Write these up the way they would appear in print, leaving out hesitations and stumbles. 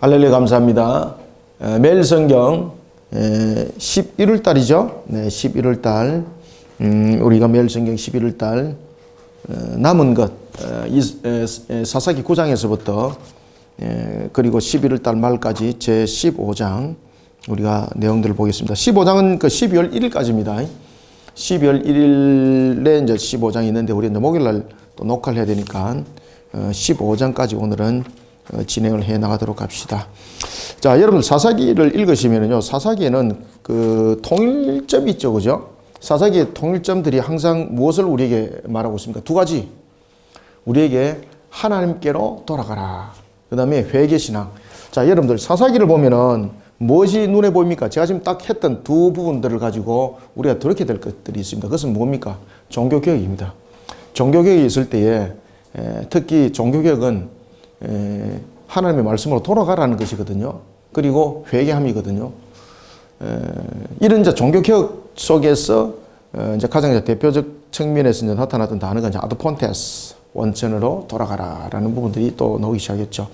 할렐루야 감사합니다. 매일 성경 11월 달이죠. 네, 11월 달 우리가 매일 성경 11월 달 남은 것 사사기 9장에서부터 그리고 11월 달 말까지 제 15장 우리가 내용들을 보겠습니다. 15장은 그 12월 1일까지입니다. 12월 1일에 이제 15장이 있는데 우리 이제 목요일 날 또 녹화를 해야 되니까 15장까지 오늘은 진행을 해 나가도록 합시다. 자, 여러분 사사기를 읽으시면요, 사사기에는 그 통일점이 있죠, 그죠? 사사기의 통일점들이 항상 무엇을 우리에게 말하고 있습니까? 두 가지. 우리에게 하나님께로 돌아가라. 그 다음에 회개신앙. 자, 여러분들 사사기를 보면은 무엇이 눈에 보입니까? 제가 지금 딱 했던 두 부분들을 가지고 우리가 돌이켜야 될 것들이 있습니다. 그것은 뭡니까? 종교개혁입니다. 종교개혁이 있을 때에 특히 종교개혁은 하나님의 말씀으로 돌아가라는 것이거든요. 그리고 회개함이거든요. 이런 이제 종교개혁 속에서 이제 가장 대표적 측면에서 이제 나타났던 단어가 이제 아드폰테스, 원천으로 돌아가라라는 부분들이 또 나오기 시작했죠.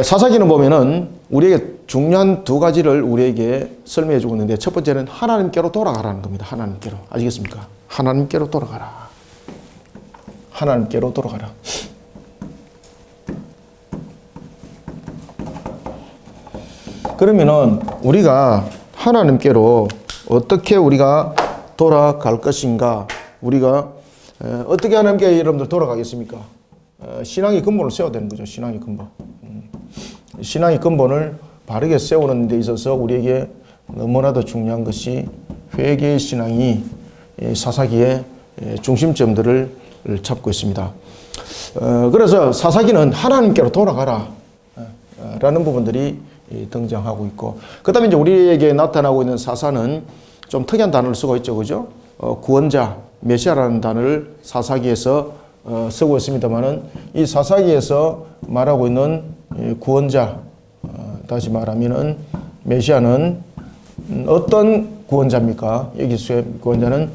사사기는 보면은 우리에게 중요한 두 가지를 우리에게 설명해 주고 있는데, 첫 번째는 하나님께로 돌아가라는 겁니다. 하나님께로. 아시겠습니까? 하나님께로 돌아가라. 하나님께로 돌아가라. 그러면은 우리가 하나님께로 어떻게 우리가 돌아갈 것인가? 우리가 어떻게 하나님께 여러분들 돌아가겠습니까? 신앙의 근본을 세워야 되는 거죠. 신앙의 근본. 신앙의 근본을 바르게 세우는 데 있어서 우리에게 너무나도 중요한 것이 회개의 신앙이 사사기의 중심점들을 잡고 있습니다. 그래서 사사기는 하나님께로 돌아가라 라는 부분들이 등장하고 있고, 그 다음에 이제 우리에게 나타나고 있는 사사는 좀 특이한 단어를 쓰고 있죠. 그죠? 구원자, 메시아라는 단어를 사사기에서 쓰고 있습니다만은, 이 사사기에서 말하고 있는 구원자, 다시 말하면은 메시아는 어떤 구원자입니까? 여기서의 구원자는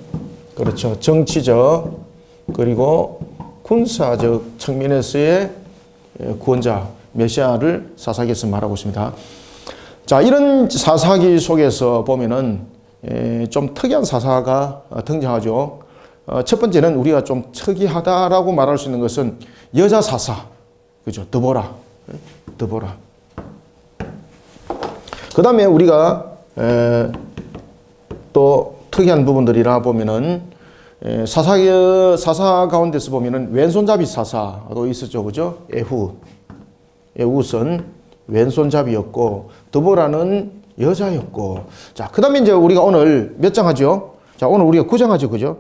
그렇죠. 정치적 그리고 군사적 측면에서의 구원자, 메시아를 사사기에서 말하고 있습니다. 자, 이런 사사기 속에서 보면은 좀 특이한 사사가 등장하죠. 첫 번째는 우리가 좀 특이하다라고 말할 수 있는 것은 여자 사사, 그죠? 드보라. 그 다음에 우리가 또 특이한 부분들이라 보면은 사사 가운데서 보면은 왼손잡이 사사도 있었죠, 그죠? 에훗은 왼손잡이였고, 드보라는 여자였고. 자, 그 다음에 이제 우리가 오늘 몇 장 하죠? 자, 오늘 우리가 9장 하죠, 그죠?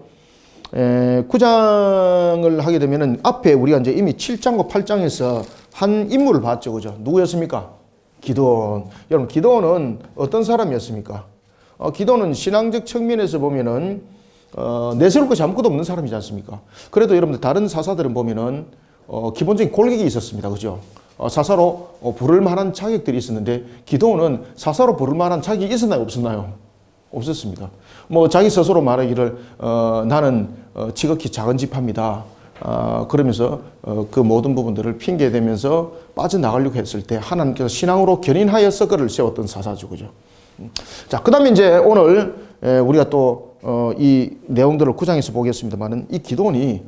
9장을 하게 되면은 앞에 우리가 이제 이미 7장과 8장에서 한 인물을 봤죠, 그죠? 누구였습니까? 기드온. 여러분, 기드온은 어떤 사람이었습니까? 기드온은 신앙적 측면에서 보면은 내세울 것이 아무것도 없는 사람이지 않습니까? 그래도 여러분들 다른 사사들은 보면은 기본적인 골격이 있었습니다, 그죠? 사사로 부를 만한 자격들이 있었는데, 기드온은 사사로 부를 만한 자격이 있었나요, 없었나요? 없었습니다. 뭐 자기 스스로 말하기를 나는 지극히 작은 지파입니다. 그러면서 그 모든 부분들을 핑계대면서 빠져나가려고 했을 때 하나님께서 신앙으로 견인하여서 그를 세웠던 사사죠, 그죠? 자, 그 다음에 이제 오늘 우리가 또 이 내용들을 9장에서 보겠습니다만은, 이 기드온이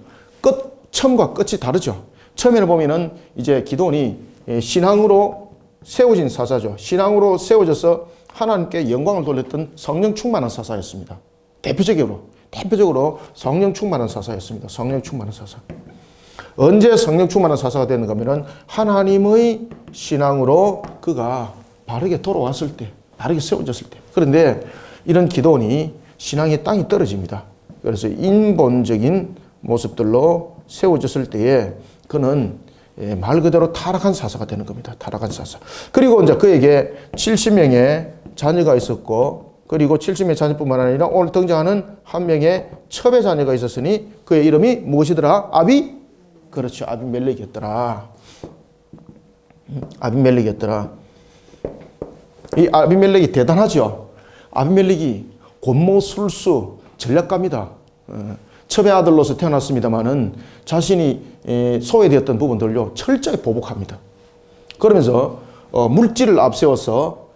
처음과 끝이 다르죠. 처음에는 보면은 이제 기드온이 신앙으로 세워진 사사죠. 신앙으로 세워져서 하나님께 영광을 돌렸던 성령 충만한 사사였습니다. 대표적으로 성령 충만한 사사였습니다. 성령 충만한 사사. 언제 성령 충만한 사사가 되는가 하면은 하나님의 신앙으로 그가 바르게 돌아왔을 때, 바르게 세워졌을 때. 그런데 이런 기드온이 신앙의 땅이 떨어집니다. 그래서 인본적인 모습들로 세워졌을 때에 그는 말 그대로 타락한 사사가 되는 겁니다. 타락한 사사. 그리고 이제 그에게 70명의 자녀가 있었고, 그리고 70명의 자녀뿐만 아니라 오늘 등장하는 한 명의 첩의 자녀가 있었으니 그의 이름이 무엇이더라? 그렇죠. 아비멜렉이었더라. 이 아비멜렉이 대단하죠. 아비멜렉이 권모술수 전략가입니다. 첩의 아들로서 태어났습니다만은 자신이 소외되었던 부분들요 철저히 보복합니다. 그러면서 물질을 앞세워서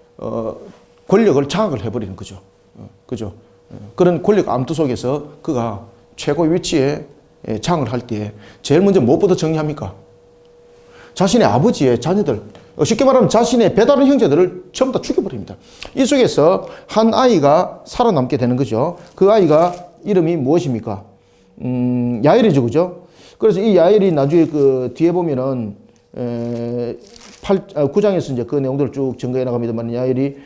권력을 장악을 해버리는 거죠. 그죠? 그런 권력 암투 속에서 그가 최고의 위치에 장을 할 때 제일 먼저 무엇부터 정리합니까? 자신의 아버지의 자녀들, 쉽게 말하면 자신의 배다른 형제들을 전부 다 죽여버립니다. 이 속에서 한 아이가 살아남게 되는 거죠. 그 아이가 이름이 무엇입니까? 야엘이죠, 그죠? 그래서 이 야엘이 나중에 그 뒤에 보면은 9장에서 이제 그 내용들을 쭉 증거해 나갑니다만, 야엘이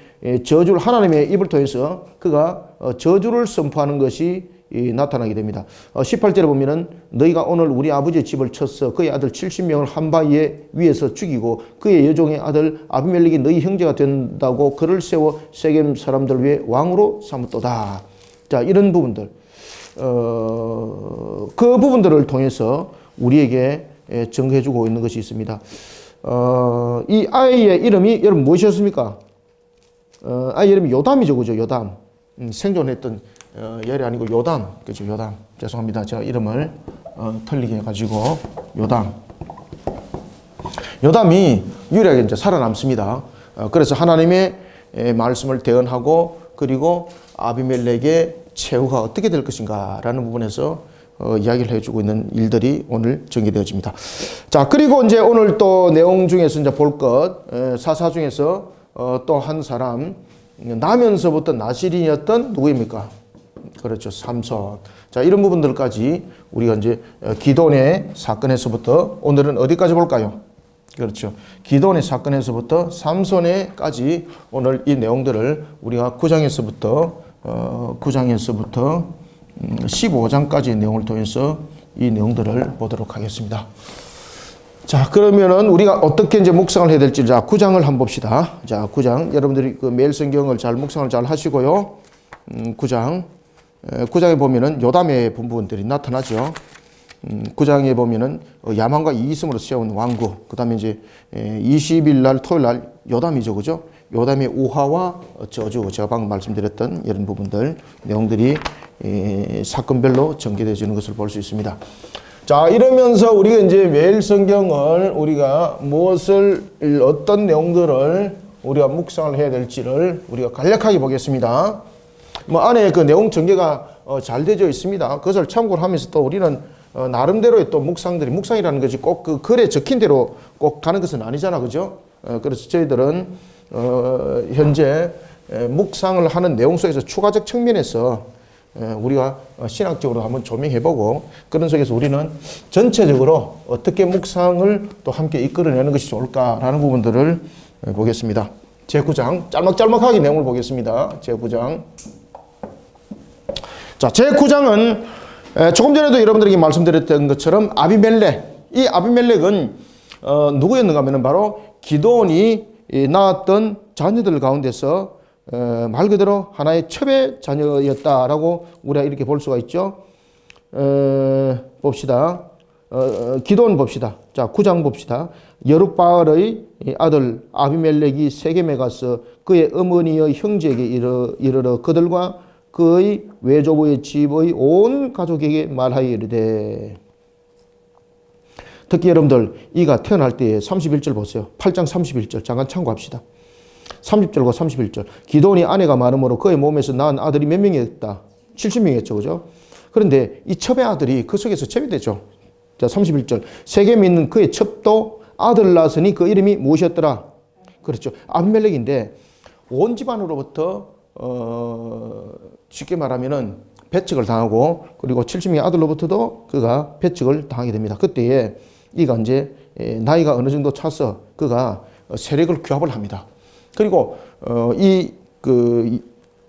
저주를 하나님의 입을 통해서 그가 저주를 선포하는 것이 나타나게 됩니다. 18절에 보면은 너희가 오늘 우리 아버지의 집을 쳐서 그의 아들 70명을 한 바위에 위에서 죽이고 그의 여종의 아들 아비멜렉이 너희 형제가 된다고 그를 세워 세겜 사람들 위에 왕으로 삼았도다. 자, 이런 부분들, 그 부분들을 통해서 우리에게 증거해주고 있는 것이 있습니다. 이 아이의 이름이 여러분 무엇이었습니까? 아이 이름이 요담이죠, 그죠? 요담. 생존했던 열이 아니고 요담, 그죠? 요담. 죄송합니다. 제가 이름을 틀리게 해가지고 요담. 요담이 유일하게 이제 살아남습니다. 그래서 하나님의 말씀을 대언하고 그리고 아비멜렉의 최후가 어떻게 될 것인가라는 부분에서 이야기를 해주고 있는 일들이 오늘 전개되어집니다. 자, 그리고 이제 오늘 또 내용 중에서 이제 볼 것, 사사 중에서 또 한 사람, 나면서부터 나실인이었던 누구입니까? 그렇죠. 삼손. 자, 이런 부분들까지 우리가 이제 기돈의 사건에서부터 오늘은 어디까지 볼까요? 그렇죠. 기돈의 사건에서부터 삼손에까지 오늘 이 내용들을 우리가 9장에서부터 15장까지의 내용을 통해서 이 내용들을 보도록 하겠습니다. 자, 그러면은 우리가 어떻게 이제 묵상을 해야 될지, 자, 9장을 한번 봅시다. 자, 9장. 여러분들이 그 매일 성경을 잘 묵상을 잘 하시고요. 9장에 보면은 요담의 부분들이 나타나죠. 9장에 보면은 야만과 이이스므로 세운 왕국, 그 다음에 이제 20일 날 토요일 날 요담이죠, 그죠? 요담의 우화와 저주, 제가 방금 말씀드렸던 이런 부분들, 내용들이 사건별로 전개되어지는 것을 볼 수 있습니다. 자, 이러면서 우리가 이제 매일 성경을 우리가 무엇을, 어떤 내용들을 우리가 묵상을 해야 될지를 우리가 간략하게 보겠습니다. 뭐 안에 그 내용 전개가 잘 되어 있습니다. 그것을 참고를 하면서 또 우리는 나름대로의 또 묵상이라는 것이 꼭 그 글에 적힌 대로 꼭 가는 것은 아니잖아, 그죠? 그래서 저희들은 현재 묵상을 하는 내용 속에서 추가적 측면에서 우리가 신학적으로 한번 조명해보고, 그런 속에서 우리는 전체적으로 어떻게 묵상을 또 함께 이끌어내는 것이 좋을까라는 부분들을 보겠습니다. 제9장 짤막짤막하게 내용을 보겠습니다. 제9장. 자, 제9장은 조금 전에도 여러분들에게 말씀드렸던 것처럼 아비멜렉, 이 아비멜렉은 누구였는가 하면 바로 기드온이 낳았던 자녀들 가운데서 말 그대로 하나의 첩의 자녀였다라고 우리가 이렇게 볼 수가 있죠. 봅시다. 기드온 봅시다. 자, 9장 봅시다. 여룻바알의 아들 아비멜렉이 세겜에 가서 그의 어머니의 형제에게 이르러 그들과 그의 외조부의 집의 온 가족에게 말하여 이르되. 특히 여러분들 이가 태어날 때에 31절 보세요. 8장 31절 잠깐 참고합시다. 30절과 31절. 기드온이 아내가 많으므로 그의 몸에서 낳은 아들이 몇 명이었다? 70명이었죠. 그죠? 그런데 이 첩의 아들이 그 속에서 첩이 되죠. 자, 31절. 세겜에 있는 그의 첩도 아들 낳았으니 그 이름이 무엇이었더라? 그렇죠. 아비멜렉인데 온 집안으로부터 쉽게 말하면은 배척을 당하고, 그리고 70명의 아들로부터도 그가 배척을 당하게 됩니다. 그때에 이가 이제 나이가 어느 정도 차서 그가 세력을 규합을 합니다. 그리고 이 그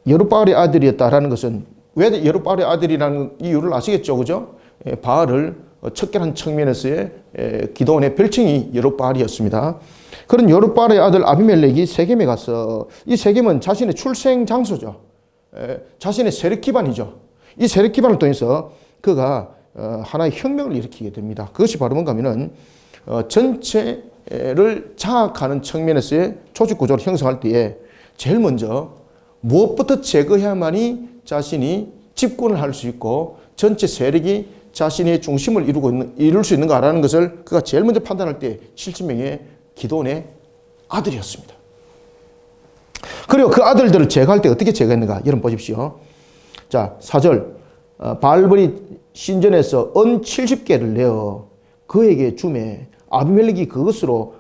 여룻바알의 아들이었다라는 것은, 왜 여룻바알의 아들이라는 이유를 아시겠죠, 그죠? 바알을 척결한 측면에서의 기드온의 별칭이 여룻바알이었습니다. 그런 여룻바알의 아들 아비멜렉이 세겜에 가서, 이 세겜은 자신의 출생 장소죠. 자신의 세력 기반이죠. 이 세력 기반을 통해서 그가 하나의 혁명을 일으키게 됩니다. 그것이 바로 뭔가 하면은 전체를 장악하는 측면에서의 조직 구조를 형성할 때에 제일 먼저 무엇부터 제거해야만이 자신이 집권을 할 수 있고 전체 세력이 자신의 중심을 이룰 수 있는가라는 것을 그가 제일 먼저 판단할 때 70명의 기드온의 아들이었습니다. 그리고 그 아들들을 제거할 때 어떻게 제거했는가? 여러분 보십시오. 자, 4절. 바알벌이 신전에서 은 70개를 내어 그에게 주매 아비멜렉이 그것으로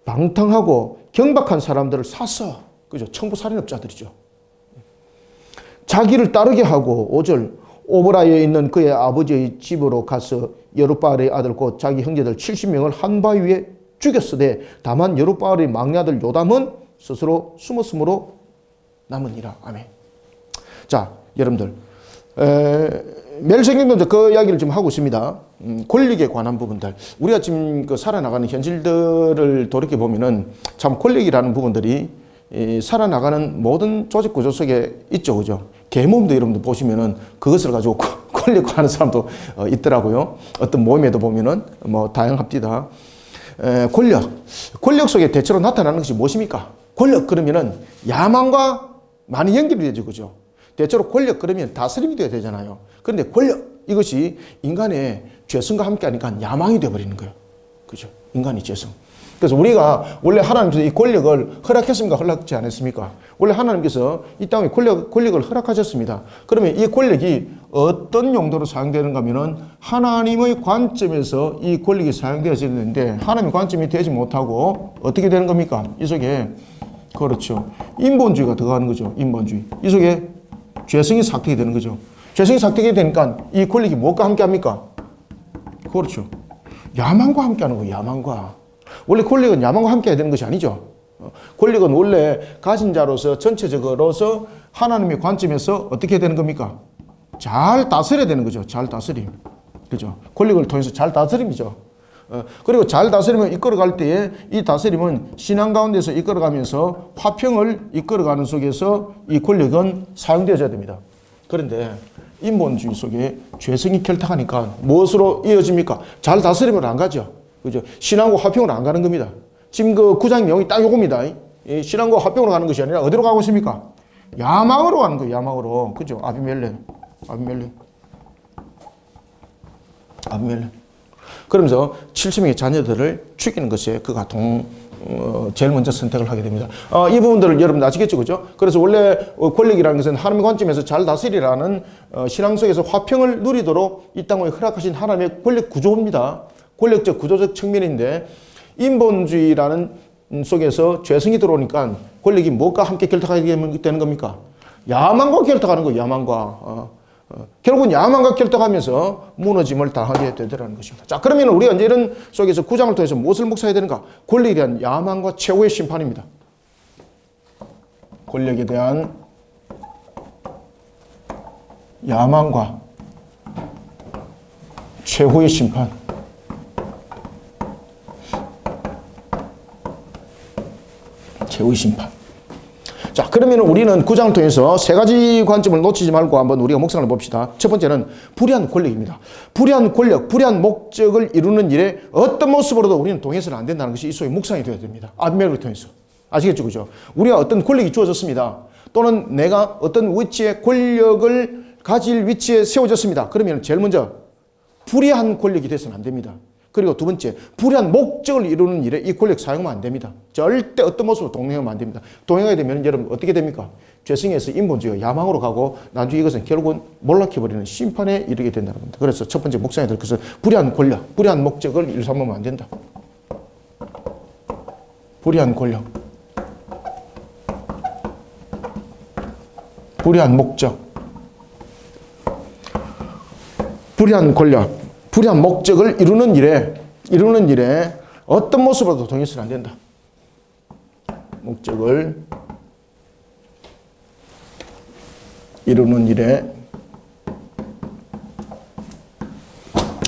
방탕하고 경박한 사람들을 샀어. 그죠? 청부살인업자들이죠. 자기를 따르게 하고 5절. 오브라에 있는 그의 아버지의 집으로 가서 여룻바알의 아들 곧 자기 형제들 70명을 한 바위 위에 죽였으되 다만 여룻바알의 막내 아들 요담은 스스로 숨었으므로 남으니라. 아멘. 자, 여러분들 멜생님도 그 이야기를 좀 하고 있습니다. 권력에 관한 부분들, 우리가 지금 그 살아나가는 현실들을 돌이켜 보면은 참 권력이라는 부분들이 살아나가는 모든 조직 구조 속에 있죠, 그죠? 계몸도 여러분들 보시면은 그것을 가지고 권력화하는 사람도 있더라고요. 어떤 모임에도 보면은 뭐 다양합니다. 권력 속에 대체로 나타나는 것이 무엇입니까? 권력 그러면은 야망과 많이 연결이 되죠, 그죠? 대체로 권력 그러면 다스림이 되어야 되잖아요. 그런데 권력 이것이 인간의 죄성과 함께 하니까 야망이 되어버리는 거예요. 그죠? 인간의 죄성. 그래서 우리가 원래 하나님께서 이 권력을 허락했습니까? 허락하지 않았습니까? 원래 하나님께서 이 땅에 권력을 허락하셨습니다. 그러면 이 권력이 어떤 용도로 사용되는가 하면은 하나님의 관점에서 이 권력이 사용되어야 되는데 하나님의 관점이 되지 못하고 어떻게 되는 겁니까? 이 속에 그렇죠. 인본주의가 들어가는 거죠. 인본주의. 이 속에 죄성이 삭택이 되는 거죠. 죄성이 삭택이 되니까 이 권력이 무엇과 함께 합니까? 그렇죠. 야망과 함께 하는 거예요. 야망과. 원래 권력은 야망과 함께 해야 되는 것이 아니죠. 권력은 원래 가진 자로서 전체적으로서 하나님의 관점에서 어떻게 해야 되는 겁니까? 잘 다스려야 되는 거죠. 잘 다스림. 그죠? 권력을 통해서 잘 다스림이죠. 그리고 잘 다스림을 이끌어갈 때에 이 다스림은 신앙 가운데서 이끌어가면서 화평을 이끌어가는 속에서 이 권력은 사용되어야 됩니다. 그런데 인본주의 속에 죄성이 결탁하니까 무엇으로 이어집니까? 잘 다스림을 안 가죠. 그죠? 신앙과 화평으로 안 가는 겁니다. 지금 그 구장 내용이 딱 요겁니다. 신앙과 화평으로 가는 것이 아니라 어디로 가고 있습니까? 야망으로 가는 거예요. 야망으로. 그죠? 아비멜렉. 그러면서 70명의 자녀들을 죽이는 것에 그가 제일 먼저 선택을 하게 됩니다. 이 부분들을 여러분 아시겠죠? 그죠? 그래서 원래 권력이라는 것은 하나님의 관점에서 잘 다스리라는 신앙 속에서 화평을 누리도록 이 땅에 허락하신 하나님의 권력 구조입니다. 권력적 구조적 측면인데 인본주의라는 속에서 죄성이 들어오니까 권력이 무엇과 함께 결탁하게 되는 겁니까? 야망과 결탁하는 거예요. 야망과. 결국은 야망과 결탁하면서 무너짐을 당하게 되더라는 것입니다. 자, 그러면 우리가 이제 이런 속에서 구장을 통해서 무엇을 묵상해야 되는가? 권력에 대한 야망과 최후의 심판입니다. 권력에 대한 야망과 최후의 심판. 최후의 심판. 자, 그러면 우리는 구장을 통해서 세 가지 관점을 놓치지 말고 한번 우리가 묵상을 봅시다. 첫 번째는 불의한 권력입니다. 불의한 권력, 불의한 목적을 이루는 일에 어떤 모습으로도 우리는 동의해서는 안 된다는 것이 이 속에 묵상이 되어야 됩니다. 아비멜렉을 통해서. 아시겠죠? 그죠? 우리가 어떤 권력이 주어졌습니다. 또는 내가 어떤 위치에 권력을 가질 위치에 세워졌습니다. 그러면 제일 먼저 불의한 권력이 돼서는 안 됩니다. 그리고 두 번째, 불의한 목적을 이루는 일에 이 권력 사용하면 안 됩니다. 절대 어떤 모습으로 동행하면 안 됩니다. 동행하게 되면 여러분 어떻게 됩니까? 죄성에서 인본주의가 야망으로 가고 나중에 이것은 결국은 몰락해버리는 심판에 이르게 된다는 겁니다. 그래서 첫 번째 묵상해야 될 것은 불의한 권력, 불의한 목적을 일삼으면 안 된다. 불의한 권력, 불의한 목적, 불의한 권력, 불의한 목적을 이루는 일에 어떤 모습으로도 동의해서는 안 된다. 목적을 이루는 일에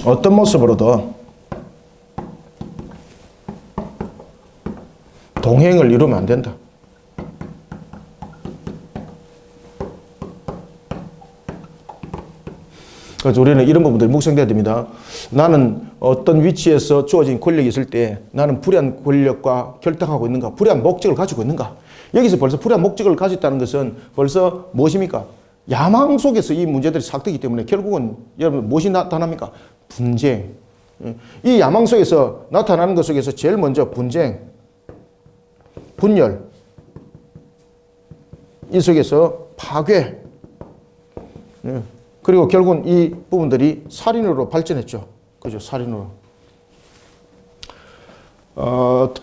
어떤 모습으로도 동행을 이루면 안 된다. 그래서 우리는 이런 부분들이 묵상돼야 됩니다. 나는 어떤 위치에서 주어진 권력이 있을 때 나는 불의한 권력과 결탁하고 있는가? 불의한 목적을 가지고 있는가? 여기서 벌써 불의한 목적을 가졌다는 것은 벌써 무엇입니까? 야망 속에서 이 문제들이 삭되기 때문에 결국은 여러분 무엇이 나타납니까? 분쟁. 이 야망 속에서 나타나는 것 속에서 제일 먼저 분쟁. 분열, 이 속에서 파괴, 그리고 결국은 이 부분들이 살인으로 발전했죠. 그죠? 살인으로.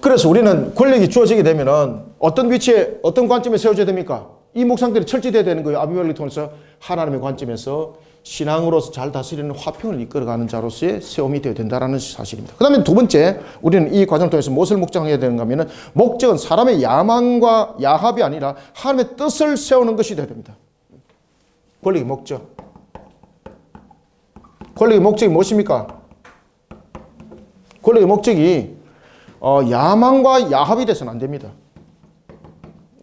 그래서 우리는 권력이 주어지게 되면은 어떤 위치에, 어떤 관점에 세워져야 됩니까? 이 묵상들이 철저해야 되는 거예요. 아비멜렉을 통해서 하나님의 관점에서 신앙으로서 잘 다스리는 화평을 이끌어가는 자로서의 세움이 되어야 된다는 사실입니다. 그 다음에 두 번째, 우리는 이 과정을 통해서 무엇을 묵상해야 되는가 하면 목적은 사람의 야망과 야합이 아니라 하나님의 뜻을 세우는 것이 되어야 됩니다. 권력의 목적. 권력의 목적이 무엇입니까? 권력의 목적이 야망과 야합이 돼서는 안 됩니다.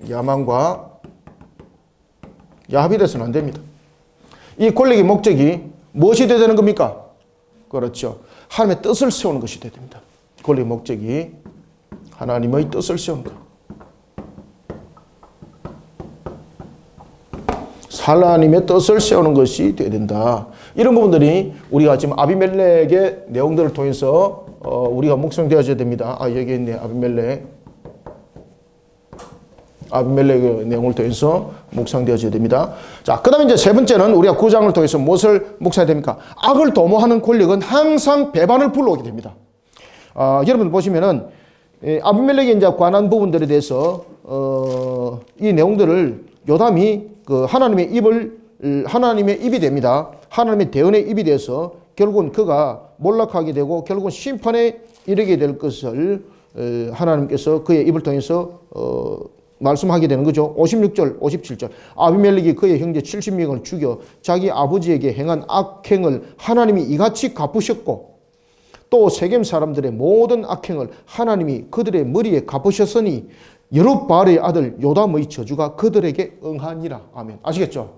야망과 야합이 돼서는 안 됩니다. 이 권력의 목적이 무엇이 되어야 되는 겁니까? 그렇죠. 하나님의 뜻을 세우는 것이 되어야 됩니다. 권력의 목적이 하나님의 뜻을 세우는 것. 하나님의 뜻을 세우는 것이 되어야 된다. 이런 부분들이 우리가 지금 아비멜렉의 내용들을 통해서 우리가 묵상되어져야 됩니다. 여기 있네. 아비멜렉의 내용을 통해서 묵상되어져야 됩니다. 자, 그 다음에 이제 세 번째는 우리가 9장을 통해서 무엇을 묵상해야 됩니까? 악을 도모하는 권력은 항상 배반을 불러오게 됩니다. 여러분 보시면은, 아비멜렉이 이제 관한 부분들에 대해서, 이 내용들을 요담이 하나님의 입이 됩니다. 하나님의 대언의 입이 돼서 결국은 그가 몰락하게 되고 결국은 심판에 이르게 될 것을 하나님께서 그의 입을 통해서 말씀하게 되는 거죠. 56절, 57절. 아비멜렉이 그의 형제 70명을 죽여 자기 아버지에게 행한 악행을 하나님이 이같이 갚으셨고 또 세겜 사람들의 모든 악행을 하나님이 그들의 머리에 갚으셨으니 여룹바알의 아들 요담의 저주가 그들에게 응하니라. 아멘. 아시겠죠?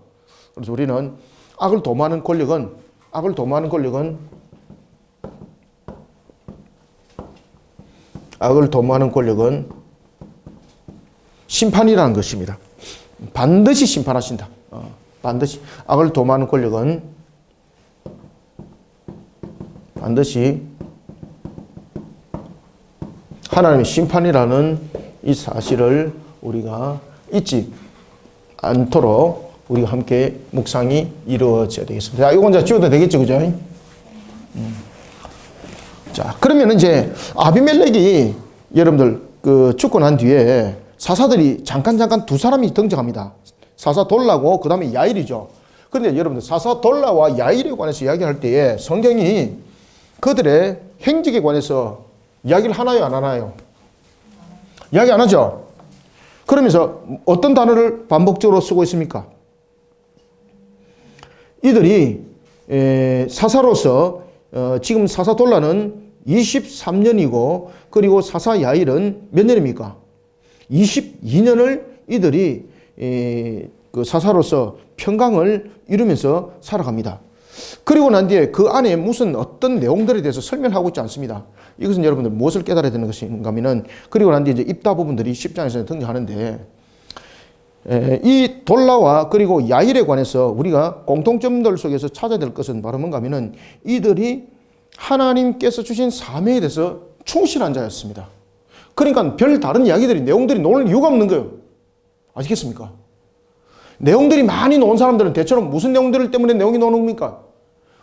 그래서 우리는 악을 도모하는 권력은 심판이라는 것입니다. 반드시 심판하신다. 반드시. 악을 도모하는 권력은 반드시 하나님의 심판이라는 이 사실을 우리가 잊지 않도록 우리가 함께 묵상이 이루어져야 되겠습니다. 자, 이건 이제 지워도 되겠죠, 그죠? 자, 그러면 이제 아비멜렉이 여러분들 죽고 난 뒤에 사사들이 잠깐 두 사람이 등장합니다. 사사 돌라고 그 다음에 야일이죠. 그런데 여러분들 사사 돌라와 야일에 관해서 이야기할 때에 성경이 그들의 행적에 관해서 이야기를 하나요, 안 하나요? 이야기 안 하죠? 그러면서 어떤 단어를 반복적으로 쓰고 있습니까? 이들이 사사로서 지금 사사 돌라는 23년이고 그리고 사사 야일은 몇 년입니까? 22년을 이들이 그 사사로서 평강을 이루면서 살아갑니다. 그리고 난 뒤에 그 안에 무슨 어떤 내용들에 대해서 설명하고 있지 않습니다. 이것은 여러분들 무엇을 깨달아야 되는 것인가 하면은 그리고 난 뒤에 이제 입다 부분들이 10장에서 등장하는데 이 돌라와 그리고 야일에 관해서 우리가 공통점들 속에서 찾아야 될 것은 바로 뭔가 하면은 이들이 하나님께서 주신 사명에 대해서 충실한 자였습니다. 그러니까 별 다른 이야기들이 내용들이 나올 이유가 없는 거예요. 아시겠습니까? 내용들이 많이 나온 사람들은 대체로 무슨 내용들 때문에 내용이 나오는 겁니까?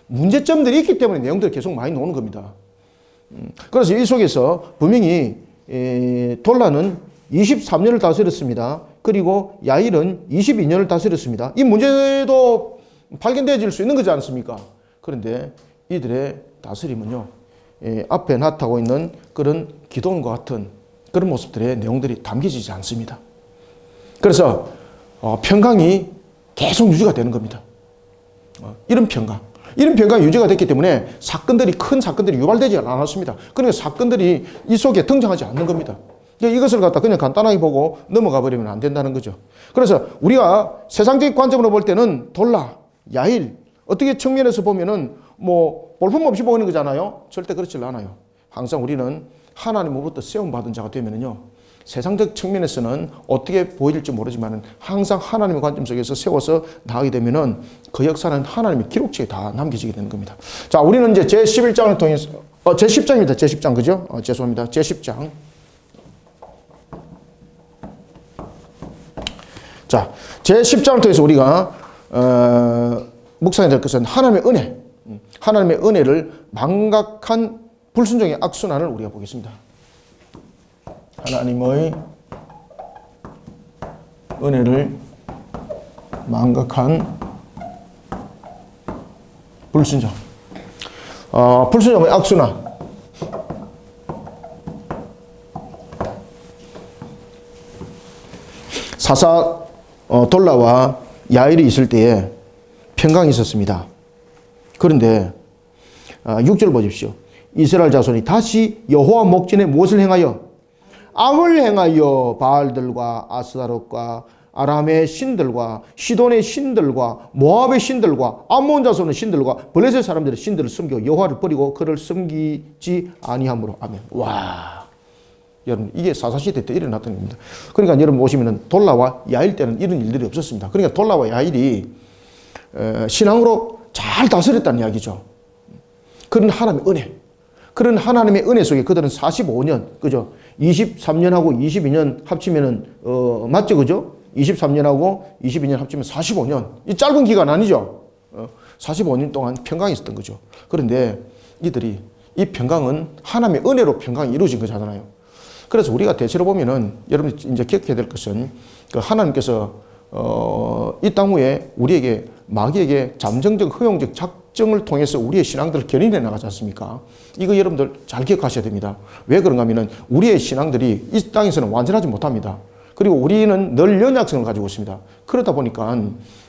문제점들이 있기 때문에 내용들이 계속 많이 나오는 겁니다. 그래서 이 속에서 분명히 돌라는 23년을 다스렸습니다. 그리고 야일은 22년을 다스렸습니다. 이 문제도 발견되어질 수 있는 거지 않습니까? 그런데 이들의 다스림은요, 앞에 나타나고 있는 그런 기도원과 같은 그런 모습들의 내용들이 담겨지지 않습니다. 그래서 평강이 계속 유지가 되는 겁니다. 이런 평강이 유지가 됐기 때문에 큰 사건들이 유발되지 않았습니다. 그러니까 사건들이 이 속에 등장하지 않는 겁니다. 이것을 갖다 그냥 간단하게 보고 넘어가 버리면 안 된다는 거죠. 그래서 우리가 세상적인 관점으로 볼 때는 돌라, 야일, 어떻게 측면에서 보면은 볼품없이 보이는 거잖아요. 절대 그렇지 않아요. 항상 우리는 하나님으로부터 세움받은 자가 되면은요, 세상적 측면에서는 어떻게 보일지 모르지만 항상 하나님의 관점 속에서 세워서 나가게 되면은 그 역사는 하나님의 기록책에 다 남겨지게 되는 겁니다. 자, 우리는 이제 제11장을 통해서, 제10장입니다. 제10장, 그죠? 죄송합니다. 제10장. 자, 제10장을 통해서 우리가 묵상해야 될 것은 하나님의 은혜, 하나님의 은혜를 망각한 불순종의 악순환을 우리가 보겠습니다. 하나님의 은혜를 망각한 불순종. 불순종의 악순환. 사사 돌라와 야일이 있을 때에 평강이 있었습니다. 그런데 6절 보십시오. 이스라엘 자손이 다시 여호와 목전에 무엇을 행하여? 악을 행하여 바알들과 아스타롯과 아람의 신들과 시돈의 신들과 모압의 신들과 암몬 자손의 신들과 블레셋 사람들의 신들을 섬기고 여호와를 버리고 그를 섬기지 아니함으로. 아멘. 와, 여러분 이게 사사시대 때 일어났던 겁니다. 그러니까 여러분 보시면은 돌라와 야일 때는 이런 일들이 없었습니다. 그러니까 돌라와 야일이 신앙으로 잘 다스렸다는 이야기죠. 그런 하나님의 은혜, 그런 하나님의 은혜 속에 그들은 45년, 그죠? 23년하고 22년 합치면은 맞죠, 그죠? 23년하고 22년 합치면 45년. 이 짧은 기간 아니죠? 45년 동안 평강이 있었던 거죠. 그런데 이들이 이 평강은 하나님의 은혜로 평강이 이루어진 거잖아요. 그래서 우리가 대체로 보면은 여러분 이제 기억해야 될 것은 그 하나님께서 이 땅 위에 우리에게 마귀에게 잠정적 허용적 작정을 통해서 우리의 신앙들을 견인해 나가지 않습니까? 이거 여러분들 잘 기억하셔야 됩니다. 왜 그런가 하면은 우리의 신앙들이 이 땅에서는 완전하지 못합니다. 그리고 우리는 늘 연약성을 가지고 있습니다. 그러다 보니까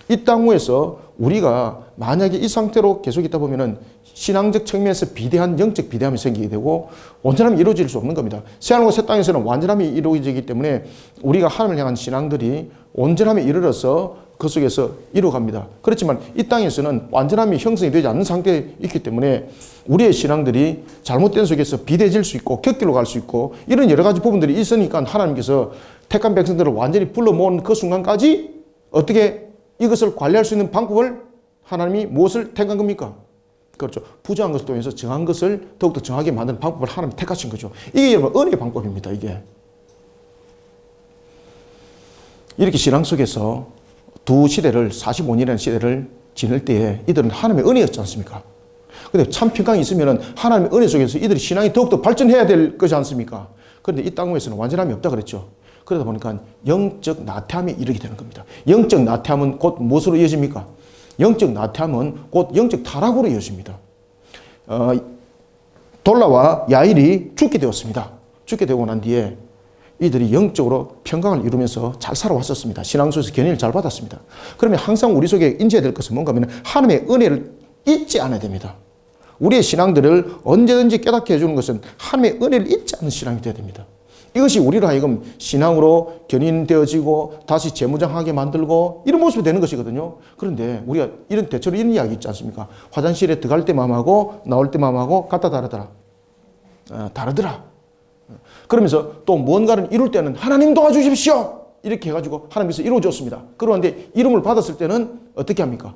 이 땅 위에서 우리가 만약에 이 상태로 계속 있다 보면은 신앙적 측면에서 비대한 영적 비대함이 생기게 되고 온전함이 이루어질 수 없는 겁니다. 새하늘과 새 땅에서는 완전함이 이루어지기 때문에 우리가 하나님을 향한 신앙들이 온전함에 이르러서 그 속에서 이루어갑니다. 그렇지만 이 땅에서는 완전함이 형성이 되지 않는 상태에 있기 때문에 우리의 신앙들이 잘못된 속에서 비대해질 수 있고 격길로 갈 수 있고 이런 여러 가지 부분들이 있으니까 하나님께서 택한 백성들을 완전히 불러 모은 그 순간까지 어떻게 이것을 관리할 수 있는 방법을 하나님이 무엇을 택한 겁니까? 그렇죠. 부정한 것을 통해서 정한 것을 더욱더 정하게 만드는 방법을 하나님이 택하신 거죠. 이게 여러분 은혜의 방법입니다. 이게. 이렇게 신앙 속에서 두 시대를 45년이라는 시대를 지낼 때에 이들은 하나님의 은혜였지 않습니까? 근데 참 평강이 있으면 하나님의 은혜 속에서 이들이 신앙이 더욱더 발전해야 될 것이 않습니까? 그런데 이 땅 위에서는 완전함이 없다 그랬죠. 그러다 보니까 영적 나태함에 이르게 되는 겁니다. 영적 나태함은 곧 무엇으로 이어집니까? 영적 나태함은 곧 영적 타락으로 이어집니다. 돌라와 야일이 죽게 되었습니다. 죽게 되고 난 뒤에 이들이 영적으로 평강을 이루면서 잘 살아왔었습니다. 신앙 속에서 견인을 잘 받았습니다. 그러면 항상 우리 속에 인지해야 될 것은 뭔가 하면 하나님의 은혜를 잊지 않아야 됩니다. 우리의 신앙들을 언제든지 깨닫게 해주는 것은 하나님의 은혜를 잊지 않는 신앙이 되어야 됩니다. 이것이 우리로 하여금 신앙으로 견인되어지고 다시 재무장하게 만들고 이런 모습이 되는 것이거든요. 그런데 우리가 대체로 이런 이야기 있지 않습니까? 화장실에 들어갈 때 마음하고 나올 때 마음하고 같다 다르더라. 다르더라. 그러면서 또 뭔가를 이룰 때는 하나님 도와주십시오. 이렇게 해가지고 하나님께서 이루어줬습니다. 그런데 이름을 받았을 때는 어떻게 합니까?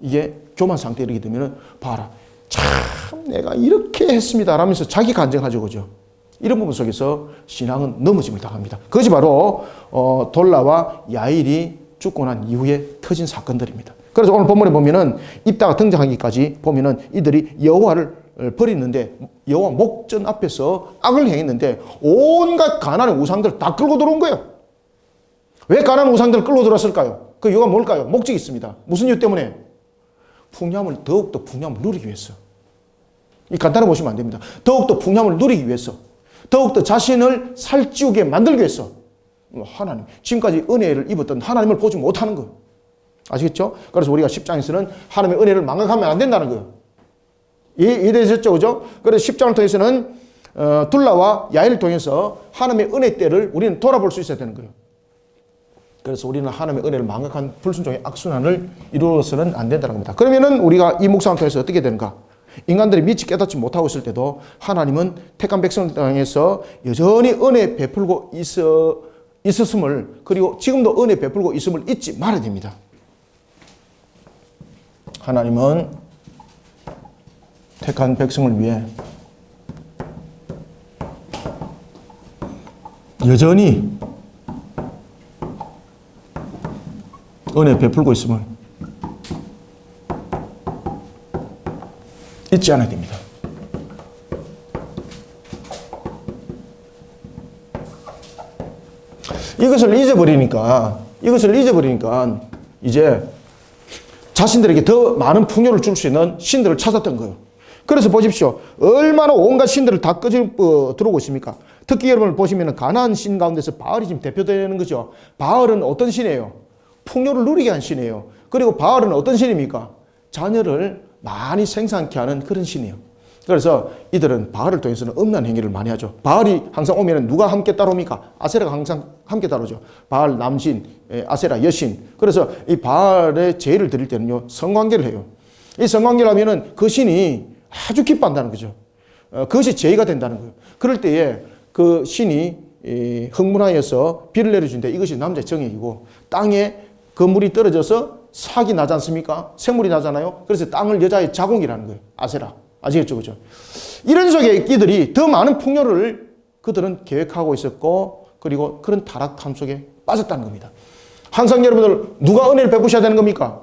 이게 교만 상태에 이르게 되면 봐라. 참 내가 이렇게 했습니다. 라면서 자기 간증하죠. 그죠? 이런 부분 속에서 신앙은 넘어짐을 당합니다. 그것이 바로 돌라와 야일이 죽고 난 이후에 터진 사건들입니다. 그래서 오늘 본문에 보면은 입다가 등장하기까지 보면은 이들이 여호와를 버리는데 여호와 목전 앞에서 악을 행했는데 온갖 가나안의 우상들을 다 끌고 들어온 거예요. 왜 가나안 우상들을 끌고 들어왔을까요? 그 이유가 뭘까요? 목적이 있습니다. 무슨 이유 때문에? 더욱더 풍요함을 누리기 위해서. 이 간단히 보시면 안 됩니다. 더욱더 풍요함을 누리기 위해서. 더욱더 자신을 살찌우게 만들기 위해서. 하나님, 지금까지 은혜를 입었던 하나님을 보지 못하는 거예요. 아시겠죠? 그래서 우리가 10장에서는 하나님의 은혜를 망각하면 안 된다는 거예요. 이해되셨죠? 그죠? 그래서 10장을 통해서는 둘라와 야일을 통해서 하나님의 은혜 때를 우리는 돌아볼 수 있어야 되는 거예요. 그래서 우리는 하나님의 은혜를 망각한 불순종의 악순환을 이루어서는 안 된다는 겁니다. 그러면은 우리가 이 묵상을 통해서 어떻게 되는가? 인간들이 미치 깨닫지 못하고 있을 때도 하나님은 택한 백성을 향해서 여전히 은혜 베풀고 있었음을, 그리고 지금도 은혜 베풀고 있음을 잊지 말아야 됩니다. 하나님은 택한 백성을 위해 여전히 은혜 베풀고 있음을 잊지 않아야 됩니다. 이것을 잊어버리니까 이제 자신들에게 더 많은 풍요를 줄 수 있는 신들을 찾았던 거예요. 그래서 보십시오. 얼마나 온갖 신들을 다 끄집어 들어오고 있습니까? 특히 여러분 보시면 가나안 신 가운데서 바알이 지금 대표되는 거죠. 바알은 어떤 신이에요? 풍요를 누리게 한 신이에요. 그리고 바알은 어떤 신입니까? 자녀를 많이 생산케 하는 그런 신이에요. 그래서 이들은 바알을 통해서는 음란 행위를 많이 하죠. 바알이 항상 오면 누가 함께 따라옵니까? 아세라가 항상 함께 따라오죠. 바알 남신, 아세라 여신. 그래서 이 바알의 제의를 드릴 때는요, 성관계를 해요. 이 성관계를 하면은 그 신이 아주 기뻐한다는 거죠. 그것이 제의가 된다는 거예요. 그럴 때에 그 신이 흥분하여서 비를 내려준대. 이것이 남자의 정액이고, 땅에 그물이 떨어져서 삭이 나지 않습니까? 생물이 나잖아요. 그래서 땅을 여자의 자궁이라는 거예요. 아세라. 아시겠죠? 그죠? 이런 속에 이들이 더 많은 풍요를 그들은 계획하고 있었고, 그리고 그런 타락함 속에 빠졌다는 겁니다. 항상 여러분들 누가 은혜를 베푸셔야 되는 겁니까?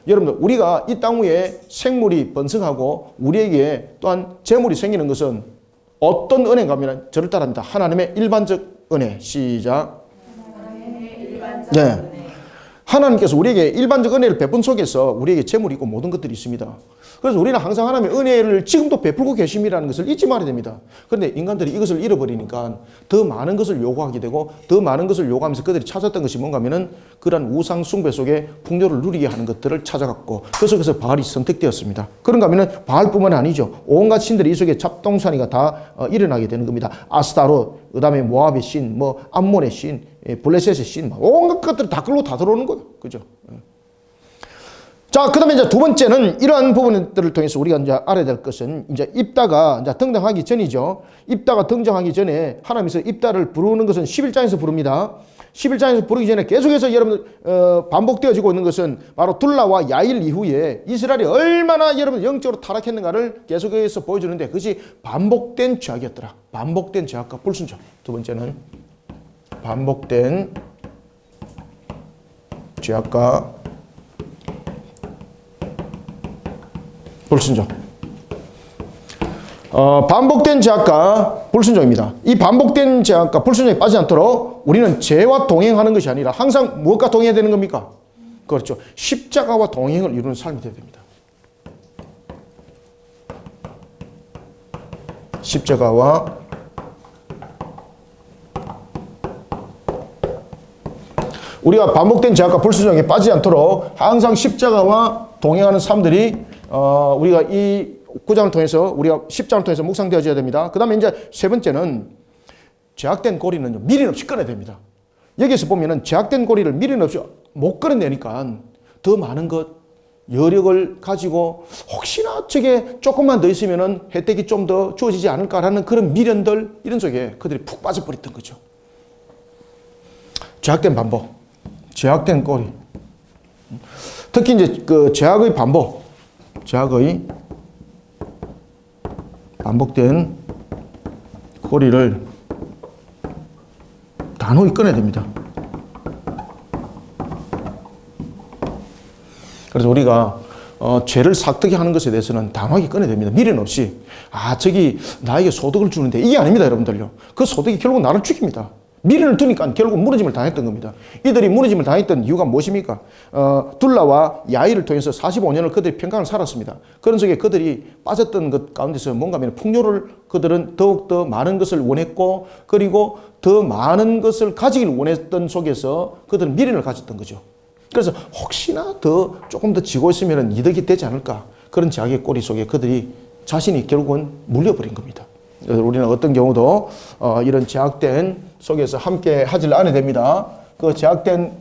여러분들 우리가 이 땅 위에 생물이 번성하고 우리에게 또한 재물이 생기는 것은 어떤 은혜인가 하면 저를 따라합니다. 하나님의 일반적 은혜. 시작. 하나님의 일반적 은혜. 하나님께서 우리에게 일반적 은혜를 베푼 속에서 우리에게 재물이 있고 모든 것들이 있습니다. 그래서 우리는 항상 하나님의 은혜를 지금도 베풀고 계심이라는 것을 잊지 말아야 됩니다. 그런데 인간들이 이것을 잃어버리니까 더 많은 것을 요구하게 되고 더 많은 것을 요구하면서 그들이 찾았던 것이 뭔가 하면은 그러한 우상 숭배 속에 풍요를 누리게 하는 것들을 찾아갔고 그 속에서 바알이 선택되었습니다. 그런가 하면은 바알뿐만 아니죠. 온갖 신들이 이 속에 잡동사니가 다 일어나게 되는 겁니다. 아스타롯, 그 다음에 모압의 신, 뭐 암몬의 신, 블레셋의 신, 온갖 것들이 다 끌고 다 들어오는 거예요. 그죠? 자, 그 다음에 이제 두 번째는 이러한 부분들을 통해서 우리가 이제 알아야 될 것은 이제 입다가 이제 등장하기 전이죠. 입다가 등장하기 전에 하나님께서 입다를 부르는 것은 11장에서 부릅니다. 11장에서 부르기 전에 계속해서 여러분들 반복되어지고 있는 것은 바로 둘라와 야일 이후에 이스라엘이 얼마나 여러분 영적으로 타락했는가를 계속해서 보여주는데 그것이 반복된 죄악이었더라. 반복된 죄악과 불순종. 두 번째는 반복된 죄악과 불순종. 반복된 죄악과 불순종입니다. 이 반복된 죄악과 불순종에 빠지지 않도록 우리는 죄와 동행하는 것이 아니라 항상 무엇과 동행해야 되는 겁니까? 그렇죠. 십자가와 동행을 이루는 삶이 되어야 됩니다. 십자가와 우리가 반복된 죄악과 불순종에 빠지지 않도록 항상 십자가와 동행하는 삶들이 우리가 이 9장을 통해서 우리가 10장을 통해서 묵상되어져야 됩니다. 그 다음에 이제 세 번째는 죄악된 고리는 미련 없이 끊어야 됩니다. 여기서 보면은 죄악된 고리를 미련 없이 못 끊어내니까 더 많은 것, 여력을 가지고 혹시나 저게 조금만 더 있으면은 혜택이 좀 더 주어지지 않을까라는 그런 미련들 이런 속에 그들이 푹 빠져버렸던 거죠. 죄악된 반복, 죄악된 고리. 특히 이제 그 죄악의 반복, 죄악의 반복된 고리를 단호히 끊어야 됩니다. 그래서 우리가 죄를 삭뜨게 하는 것에 대해서는 단호하게 끊어야 됩니다. 미련 없이 저기 나에게 소득을 주는데 이게 아닙니다. 여러분들요. 그 소득이 결국 나를 죽입니다. 미련을 두니까 결국 무너짐을 당했던 겁니다. 이들이 무너짐을 당했던 이유가 무엇입니까? 둘라와 야일을 통해서 45년을 그들이 평강을 살았습니다. 그런 속에 그들이 빠졌던 것 가운데서 뭔가 하면 풍요를 그들은 더욱더 많은 것을 원했고 그리고 더 많은 것을 가지기를 원했던 속에서 그들은 미련을 가졌던 거죠. 그래서 혹시나 조금 더 지고 있으면 이득이 되지 않을까 그런 자기의 꼬리 속에 그들이 자신이 결국은 물려버린 겁니다. 그래서 우리는 어떤 경우도 이런 제약된 속에서 함께 하질 않아야 됩니다. 그 제약된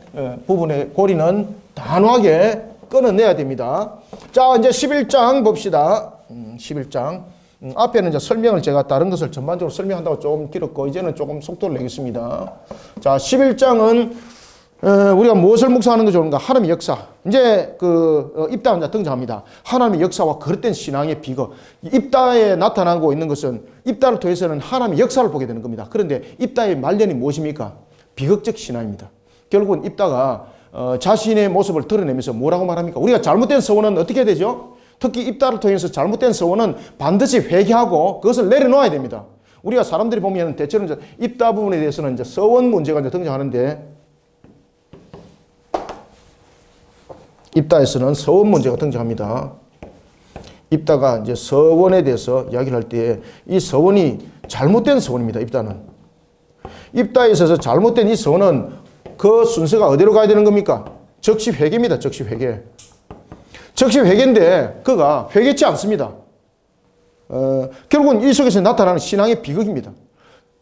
부분의 고리는 단호하게 끊어내야 됩니다. 자, 이제 11장 봅시다. 11장. 앞에는 이제 설명을 제가 다른 것을 전반적으로 설명한다고 좀 길었고, 이제는 조금 속도를 내겠습니다. 자, 11장은 우리가 무엇을 묵상하는 게 좋은가? 하나님의 역사. 이제 입다가 이제 등장합니다. 하나님의 역사와 그릇된 신앙의 비거. 입다에 나타나고 있는 것은 입다를 통해서는 하나님의 역사를 보게 되는 겁니다. 그런데 입다의 말년이 무엇입니까? 비극적 신앙입니다. 결국은 입다가 자신의 모습을 드러내면서 뭐라고 말합니까? 우리가 잘못된 서원은 어떻게 되죠? 특히 입다를 통해서 잘못된 서원은 반드시 회개하고 그것을 내려놓아야 됩니다. 우리가 사람들이 보면 대체로 이제 입다 부분에 대해서는 이제 서원 문제가 이제 등장하는데, 입다에서는 서원 문제가 등장합니다. 입다가 이제 서원에 대해서 이야기를 할 때 이 서원이 잘못된 서원입니다. 입다에 있어서 잘못된 이 서원은 그 순서가 어디로 가야 되는 겁니까? 적시 회개입니다. 적시 회개. 적시 회개인데 그가 회개치 않습니다. 결국은 이 속에서 나타나는 신앙의 비극입니다.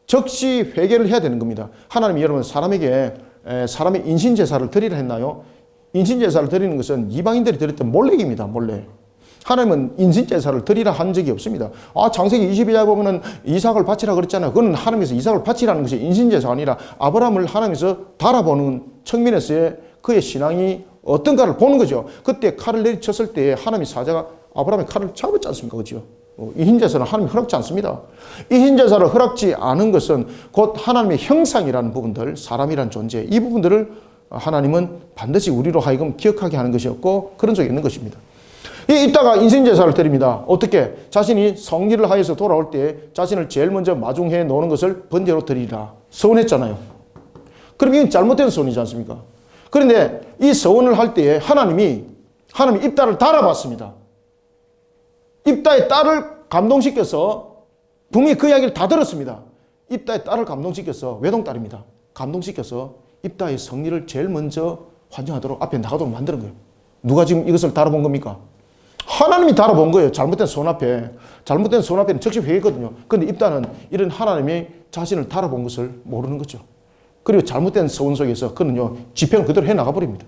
적시 회개를 해야 되는 겁니다. 하나님이 여러분 사람에게 사람의 인신제사를 드리라 했나요? 인신제사를 드리는 것은 이방인들이 드렸던 몰래입니다. 몰래. 하나님은 인신제사를 드리라 한 적이 없습니다. 창세기 22장에 보면은 이삭을 바치라 그랬잖아요. 그건 하나님께서 이삭을 바치라는 것이 인신제사가 아니라 아브라함을 하나님께서 달아보는 측면에서의 그의 신앙이 어떤가를 보는 거죠. 그때 칼을 내리쳤을 때 하나님의 사자가 아브라함의 칼을 잡았지 않습니까? 그죠? 이 흰제사는 하나님이 허락지 않습니다. 이 흰제사를 허락지 않은 것은 곧 하나님의 형상이라는 부분들, 사람이라는 존재, 이 부분들을 하나님은 반드시 우리로 하여금 기억하게 하는 것이었고 그런 적이 있는 것입니다. 이따가 인신제사를 드립니다. 어떻게? 자신이 성리를 하여서 돌아올 때 자신을 제일 먼저 마중해 놓는 것을 번제로 드리라. 서원했잖아요. 그럼 이건 잘못된 서원이지 않습니까? 그런데 이 서원을 할 때에 하나님이 입다를 달아봤습니다. 입다의 딸을 감동시켜서 분명히 그 이야기를 다 들었습니다. 입다의 딸을 감동시켜서, 외동딸입니다. 감동시켜서 입다의 성리를 제일 먼저 환영하도록 앞에 나가도록 만드는 거예요. 누가 지금 이것을 달아본 겁니까? 하나님이 달아본 거예요. 잘못된 손 앞에. 잘못된 손 앞에는 적시 회개거든요. 그런데 입다는 이런 하나님이 자신을 달아본 것을 모르는 거죠. 그리고 잘못된 서원 속에서 그는요, 집행을 그대로 해 나가버립니다.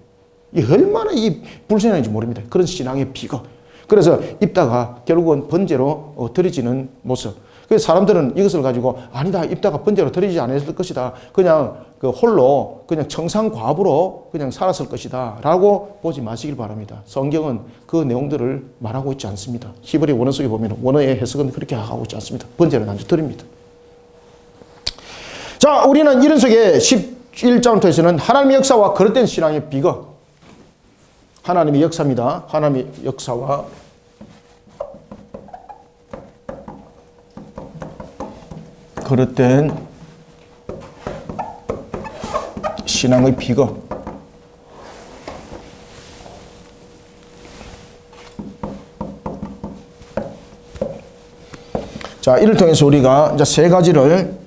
이 얼마나 이 불신앙인지 모릅니다. 그런 신앙의 비극. 그래서 입다가 결국은 번제로 드려지는 모습. 그래서 사람들은 이것을 가지고 아니다, 입다가 번제로 드리지 않았을 것이다. 그냥 홀로 그냥 청산과부로 그냥 살았을 것이다 라고 보지 마시길 바랍니다. 성경은 그 내용들을 말하고 있지 않습니다. 히브리 원어 속에 보면 원어의 해석은 그렇게 하고 있지 않습니다. 번제는 아주 드립니다. 자, 우리는 이런 속에 11장을 통해서는 하나님의 역사와 그릇된 신앙의 비극, 하나님의 역사입니다. 하나님의 역사와 그릇된 신앙의 비극. 자, 이를 통해서 우리가 이제 세 가지를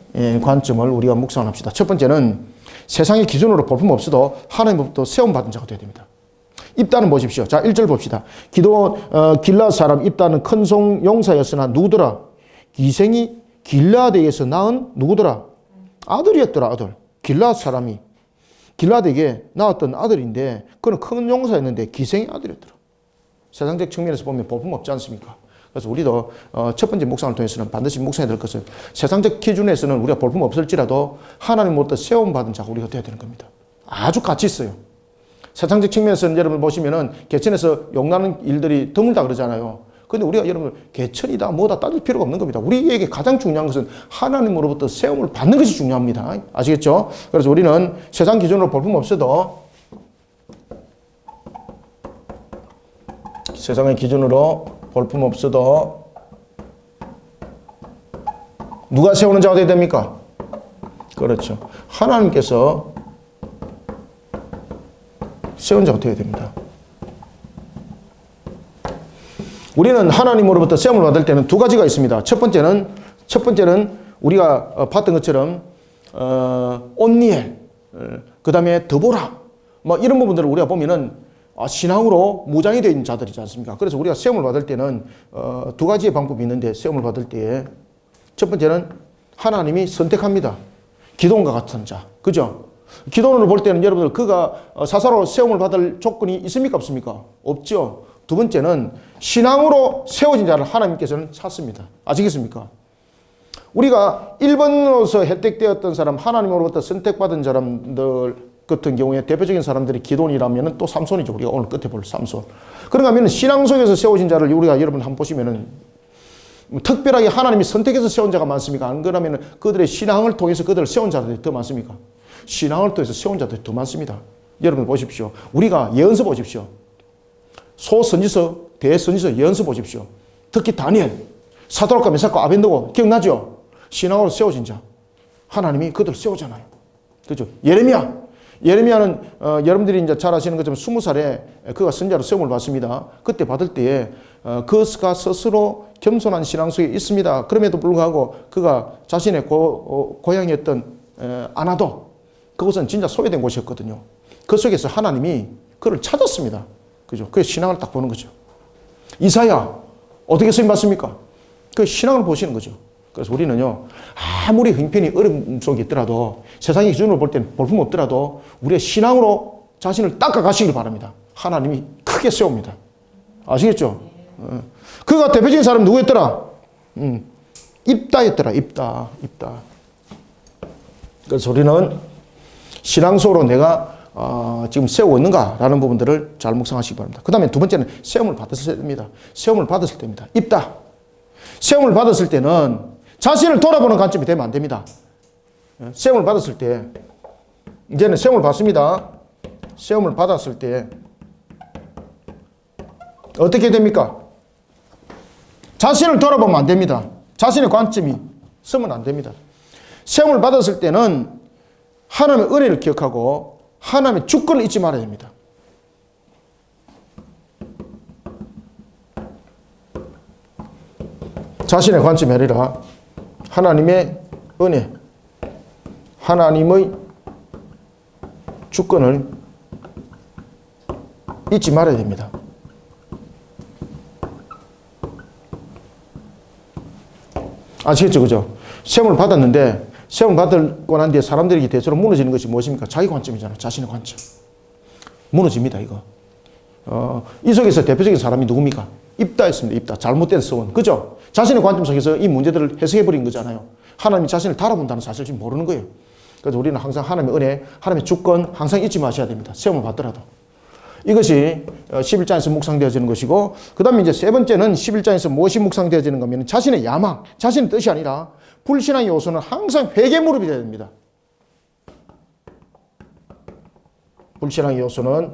관점을 우리가 묵상합시다. 첫 번째는 세상의 기준으로 볼품 없어도 하나님으로부터 세움받은 자가 되어야 됩니다. 입다는 보십시오. 자, 1절 봅시다. 길라앗 사람 입다는 큰송 용사였으나 누구더라? 기생이 길라앗에게서 낳은 누구더라? 아들이었더라. 아들. 길라앗 사람이 길라앗에게 낳았던 아들인데 그는 큰 용사였는데 기생의 아들이었더라. 세상적 측면에서 보면 볼품 없지 않습니까? 그래서 우리도 첫 번째 묵상을 통해서는 반드시 묵상해야 될 것은 세상적 기준에서는 우리가 볼품 없을지라도 하나님으로부터 세움받은 자가 우리가 되어야 되는 겁니다. 아주 가치 있어요. 세상적 측면에서는 여러분 보시면은 개천에서 용나는 일들이 드물다 그러잖아요. 근데 우리가 여러분 개천이다 뭐다 따질 필요가 없는 겁니다. 우리에게 가장 중요한 것은 하나님으로부터 세움을 받는 것이 중요합니다. 아시겠죠? 그래서 우리는 세상 기준으로 볼품 없어도 세상의 기준으로 볼품 없어도 누가 세우는 자가 되어야 됩니까? 그렇죠. 하나님께서 세운 자가 되어야 됩니다. 우리는 하나님으로부터 세움을 받을 때는 두 가지가 있습니다. 첫 번째는 우리가 봤던 것처럼 온니엘, 그 다음에 드보라, 뭐 이런 부분들을 우리가 보면은 신앙으로 무장이 되어 있는 자들이지 않습니까? 그래서 우리가 세움을 받을 때는 두 가지의 방법이 있는데 세움을 받을 때에 첫 번째는 하나님이 선택합니다. 기도원과 같은 자, 그죠? 기도원을 볼 때는 여러분들 그가 사사로 세움을 받을 조건이 있습니까? 없습니까? 없죠. 두 번째는 신앙으로 세워진 자를 하나님께서는 찾습니다. 아시겠습니까? 우리가 1번으로서 혜택되었던 사람, 하나님으로부터 선택받은 사람들 같은 경우에 대표적인 사람들이 기도원이라면 또 삼손이죠. 우리가 오늘 끝에 볼 삼손. 그런가 하면 신앙 속에서 세워진 자를 우리가 여러분 한번 보시면은 특별하게 하나님이 선택해서 세운 자가 많습니까? 안 그러면 그들의 신앙을 통해서 그들을 세운 자들이 더 많습니까? 신앙을 통해서 세운 자들이 더 많습니다. 여러분 보십시오. 우리가 예언서 보십시오. 소선지서, 대선지서 예언서 보십시오. 특히 다니엘, 사드락과 메삭과 아벤느고 기억나죠? 신앙으로 세워진 자. 하나님이 그들 세우잖아요. 그죠? 예레미야는 여러분들이 이제 잘 아시는 것처럼 20살에 그가 선자로 세움을 받습니다. 그때 받을 때에 그가 스스로 겸손한 신앙 속에 있습니다. 그럼에도 불구하고 그가 자신의 고향이었던 아나도, 그곳은 진짜 소외된 곳이었거든요. 그 속에서 하나님이 그를 찾았습니다. 그죠? 그 신앙을 딱 보는 거죠. 이사야 어떻게 쓰임 받습니까? 그 신앙을 보시는 거죠. 그래서 우리는요, 아무리 형편이 어려움 속에 있더라도, 세상의 기준으로 볼 때는 볼품 없더라도 우리의 신앙으로 자신을 닦아가시길 바랍니다. 하나님이 크게 세웁니다. 아시겠죠? 그가 대표적인 사람이 누구였더라? 입다였더라. 입다. 그래서 우리는 신앙 속으로 내가 지금 세우고 있는가라는 부분들을 잘 묵상하시기 바랍니다. 그 다음에 두 번째는 세움을 받았을 때입니다. 세움을 받았을 때입니다. 입다. 세움을 받았을 때는 자신을 돌아보는 관점이 되면 안 됩니다. 세움을 받았을 때, 이제는 세움을 받습니다. 세움을 받았을 때 어떻게 됩니까? 자신을 돌아보면 안 됩니다. 자신의 관점이 쓰면 안 됩니다. 세움을 받았을 때는 하나님의 은혜를 기억하고 하나님의 주권을 잊지 말아야 됩니다. 자신의 관점이 아니라 하나님의 은혜, 하나님의 주권을 잊지 말아야 됩니다. 아시겠죠? 그죠? 세움을 받았는데, 세움을 받고 난 뒤에 사람들에게 대체로 무너지는 것이 무엇입니까? 자기 관점이잖아요. 자신의 관점. 무너집니다, 이거. 이 속에서 대표적인 사람이 누굽니까? 입다였습니다. 입다. 잘못된 서원. 그죠? 자신의 관점 속에서 이 문제들을 해석해버린 거잖아요. 하나님이 자신을 달아본다는 사실을 지금 모르는 거예요. 그래서 우리는 항상 하나님의 은혜, 하나님의 주권 항상 잊지 마셔야 됩니다. 세움을 받더라도. 이것이 11장에서 묵상되어지는 것이고, 그 다음에 이제 세 번째는 11장에서 무엇이 묵상되어지는 거면 자신의 야망, 자신의 뜻이 아니라 불신앙의 요소는 항상 회개 무릎이 되어야 됩니다. 불신앙의 요소는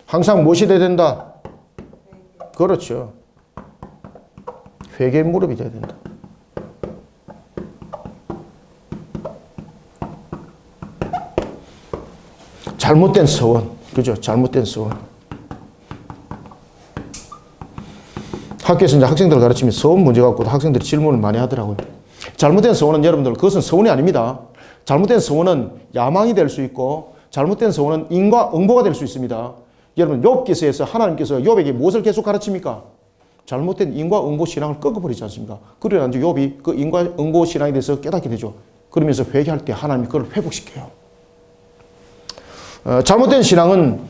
항상 무엇이 되어야 된다? 그렇죠. 회개 무릎이 되어야 된다. 잘못된 서원. 그죠? 잘못된 서원. 학교에서 이제 학생들을 가르치면 서원 문제 갖고도 학생들이 질문을 많이 하더라고요. 잘못된 서원은 여러분들, 그것은 서원이 아닙니다. 잘못된 서원은 야망이 될 수 있고, 잘못된 서원은 인과 응보가 될 수 있습니다. 여러분, 욥기서에서 하나님께서 욥에게 무엇을 계속 가르칩니까? 잘못된 인과 응보 신앙을 꺾어버리지 않습니까? 그래야 이제 욥이 그 인과 응보 신앙에 대해서 깨닫게 되죠. 그러면서 회개할 때 하나님이 그걸 회복시켜요. 잘못된 신앙은,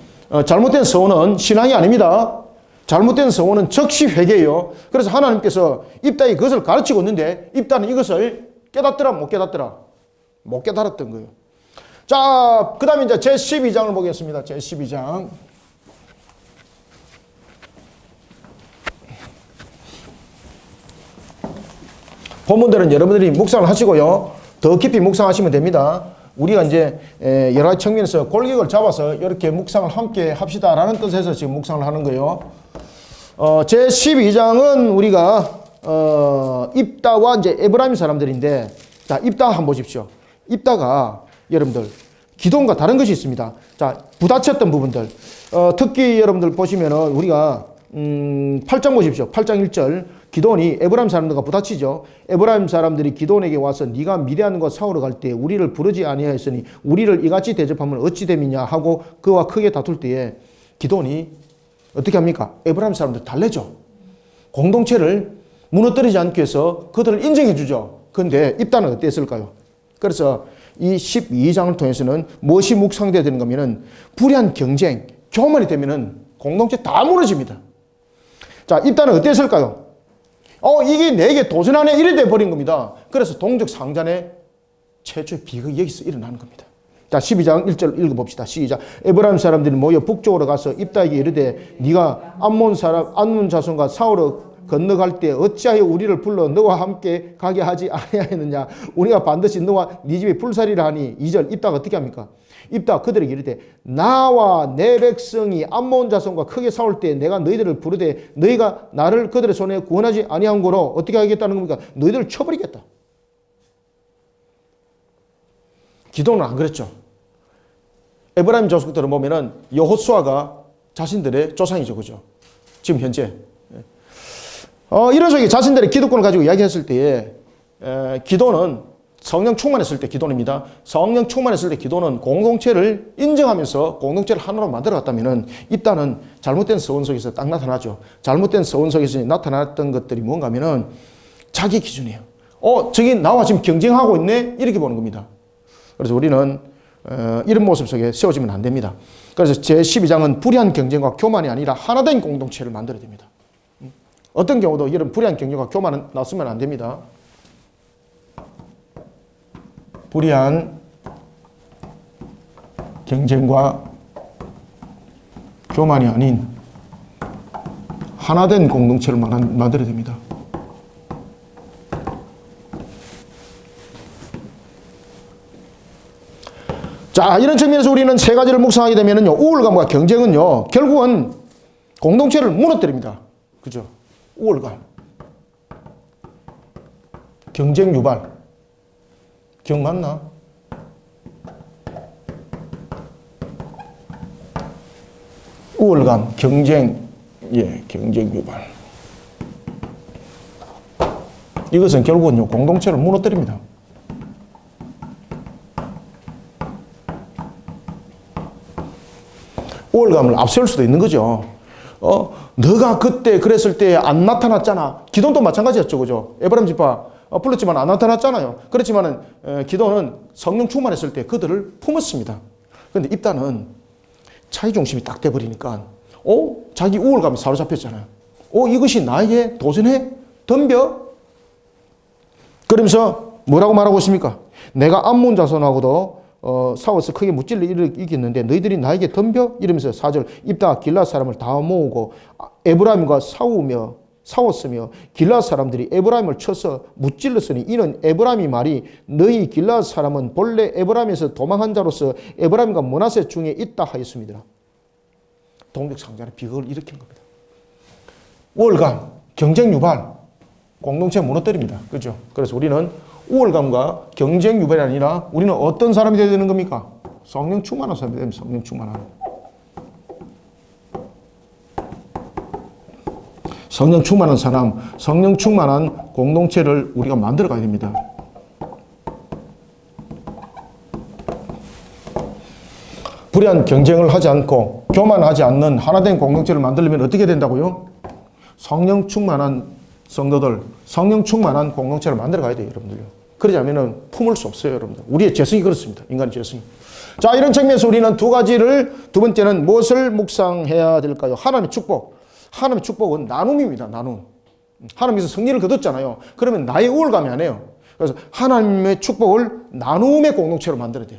잘못된 서원은 신앙이 아닙니다. 잘못된 서원은 즉시 회개예요. 그래서 하나님께서 입다에 그것을 가르치고 있는데 입다는 이것을 깨닫더라, 못 깨닫더라? 못 깨달았던 거예요. 자, 그 다음에 이제 제12장을 보겠습니다. 제12장. 본문들은 여러분들이 묵상을 하시고요. 더 깊이 묵상하시면 됩니다. 우리가 이제 여러 가지 측면에서 골격을 잡아서 이렇게 묵상을 함께 합시다라는 뜻에서 지금 묵상을 하는 거예요. 제12장은 우리가 입다와 이제 에브라임 사람들인데, 자, 입다 한번 보십시오. 입다가 여러분들 기도원과 다른 것이 있습니다. 자, 부딪혔던 부분들. 특히 여러분들 보시면은 우리가 8장 보십시오. 8장 1절. 기도원이 에브라임 사람들과 부딪히죠. 에브라임 사람들이 기도원에게 와서 네가 미디안과 싸우러 갈 때 우리를 부르지 아니하였으니 우리를 이같이 대접하면 어찌 됨이냐 하고 그와 크게 다툴 때에 기도원이 어떻게 합니까? 에브라임 사람들 달래죠. 공동체를 무너뜨리지 않기 위해서 그들을 인정해 주죠. 그런데 입다는 어땠을까요? 그래서 이 12장을 통해서는 무엇이 묵상되어야 되는 거면은 불의한 경쟁, 교만이 되면은 공동체 다 무너집니다. 자, 입다는 어땠을까요? 이게 내게 도전하네 이래 돼 버린 겁니다. 그래서 동족 상잔의 최초의 비극이 여기서 일어나는 겁니다. 자, 12장 1절 읽어봅시다. 시작. 에브라임 사람들이 모여 북쪽으로 가서 입다에게 이르되 네가 암몬 자손과 싸우러 건너갈 때 어찌하여 우리를 불러 너와 함께 가게 하지 아니하였느냐. 우리가 반드시 너와 네 집에 불살이라 하니 2절 입다가 어떻게 합니까? 입다 그들에게 이르되 나와 내 백성이 암몬 자손과 크게 싸울 때 내가 너희들을 부르되 너희가 나를 그들의 손에 구원하지 아니한 거로 어떻게 하겠다는 겁니까? 너희들을 쳐버리겠다. 기도는 안 그랬죠. 에브라임 족속들을 보면은 여호수아가 자신들의 조상이죠, 그죠? 지금 현재 이런 식의 자신들의 기득권을 가지고 이야기했을 때에 기도는 성령 충만했을 때 기도입니다. 성령 충만했을 때 기도는 공동체를 인정하면서 공동체를 하나로 만들어갔다면은 입다는 잘못된 서원 속에서 딱 나타나죠. 잘못된 서원 속에서 나타났던 것들이 뭔가 하면은 자기 기준이에요. 저기 나와 지금 경쟁하고 있네? 이렇게 보는 겁니다. 그래서 우리는 이런 모습 속에 세워지면 안 됩니다. 그래서 제12장은 불의한 경쟁과 교만이 아니라 하나된 공동체를 만들어야 됩니다. 어떤 경우도 이런 불의한 경쟁과 교만은 나서면 안 됩니다. 불의한 경쟁과 교만이 아닌 하나된 공동체를 만들어야 됩니다. 자, 이런 측면에서 우리는 세 가지를 묵상하게 되면요, 우월감과 경쟁은요, 결국은 공동체를 무너뜨립니다. 그죠? 우월감, 경쟁 유발. 기억 맞나? 우월감, 경쟁, 경쟁 유발. 이것은 결국은요, 공동체를 무너뜨립니다. 우월감을 앞세울 수도 있는 거죠. 너가 그때 그랬을 때 안 나타났잖아. 기도도 마찬가지였죠, 그죠? 에브라임 지파 불렀지만 안 나타났잖아요. 그렇지만은 기도는 성령 충만했을 때 그들을 품었습니다. 그런데 입다는 자기 중심이 딱 돼버리니까, 자기 우월감이 사로잡혔잖아요. 이것이 나에게 도전해? 덤벼? 그러면서 뭐라고 말하고 있습니까? 내가 암몬 자손하고도 싸워서 크게 무찔러 이겼는데 너희들이 나에게 덤벼? 이러면서 4절 입다가 길앗 사람을 다 모으고 에브라임과 싸웠으며 길앗 사람들이 에브라임을 쳐서 무찔렀으니 이는 에브라임이 말이 너희 길앗 사람은 본래 에브라임에서 도망한 자로서 에브라임과 므낫세 중에 있다 하였습니다. 동백상자는 비극을 일으킨 겁니다. 우월감, 경쟁 유발, 공동체 무너뜨립니다. 그죠? 그래서 우리는 우월감과 경쟁 유발이 아니라 우리는 어떤 사람이 되어야 되는 겁니까? 성령 충만한 사람이 되면 성령 충만한. 성령 충만한 사람, 성령 충만한 공동체를 우리가 만들어 가야 됩니다. 불의한 경쟁을 하지 않고 교만하지 않는 하나된 공동체를 만들려면 어떻게 된다고요? 성령 충만한 성도들, 성령 충만한 공동체를 만들어 가야 돼요, 여러분들요. 그러지 않으면 품을 수 없어요, 여러분들. 우리의 죄성이 그렇습니다. 인간의 죄성이. 자, 이런 측면에서 우리는 두 번째는 무엇을 묵상해야 될까요? 하나님의 축복. 하나님의 축복은 나눔입니다, 나눔. 하나님께서 승리를 거뒀잖아요. 그러면 나의 우월감이 아니에요. 그래서 하나님의 축복을 나눔의 공동체로 만들어야 돼요.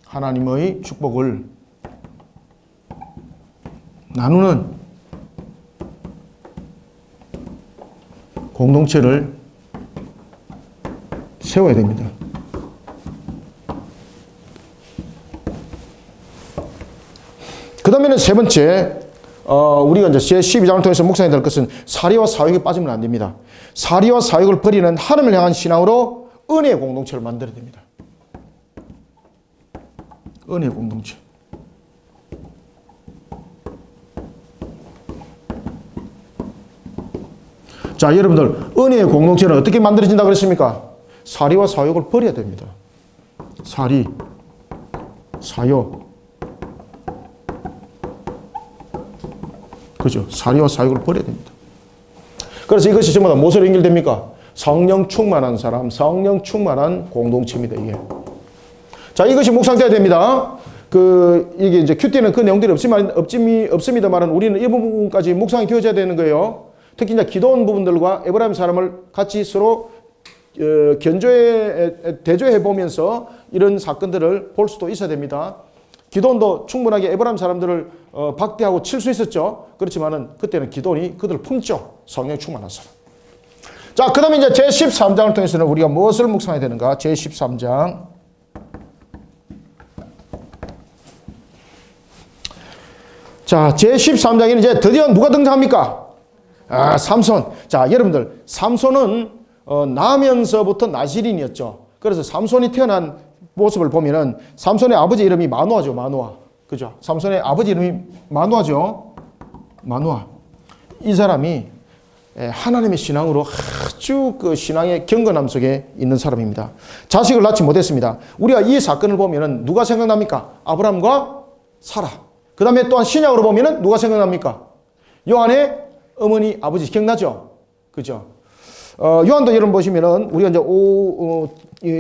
하나님의 축복을 나누는 공동체를 세워야 됩니다. 그 다음에는 세 번째, 우리가 이제 제12장을 통해서 묵상해야 될 것은 사리와 사욕에 빠지면 안 됩니다. 사리와 사욕을 버리는 하나님을 향한 신앙으로 은혜의 공동체를 만들어야 됩니다. 은혜의 공동체. 자, 여러분들, 은혜의 공동체는 어떻게 만들어진다고 그랬습니까? 사리와 사욕을 버려야 됩니다. 사리, 사욕. 그죠? 사리와 사욕을 버려야 됩니다. 그래서 이것이 전부 다 무엇으로 연결됩니까? 성령 충만한 사람, 성령 충만한 공동체입니다, 이게. 자, 이것이 묵상돼야 됩니다. 이게 이제 큐티는 그 내용들이 없습니다만은 우리는 이 부분까지 묵상이 되어져야 되는 거예요. 특히 이제 기도원 부분들과 에브라임 사람을 같이 서로 대조해 보면서 이런 사건들을 볼 수도 있어야 됩니다. 기도원도 충분하게 에브라임 사람들을 박대하고 칠 수 있었죠. 그렇지만은 그때는 기도원이 그들을 품죠. 성령이 충만한 사람. 자, 그 다음에 이제 제13장을 통해서는 우리가 무엇을 묵상해야 되는가? 제13장. 자, 제13장에는 이제 드디어 누가 등장합니까? 삼손. 자, 여러분들, 삼손은 나면서부터 나실인이었죠. 그래서 삼손이 태어난 모습을 보면은 삼손의 아버지 이름이 마노아죠. 마노아. 그죠? 삼손의 아버지 이름이 마노아죠. 마노아. 이 사람이 하나님의 신앙으로 아주 그 신앙의 경건함 속에 있는 사람입니다. 자식을 낳지 못했습니다. 우리가 이 사건을 보면은 누가 생각납니까? 아브라함과 사라. 그 다음에 또한 신약으로 보면은 누가 생각납니까? 요한의 어머니, 아버지 기억나죠? 그죠? 요한도 여러분 보시면은 우리가 이제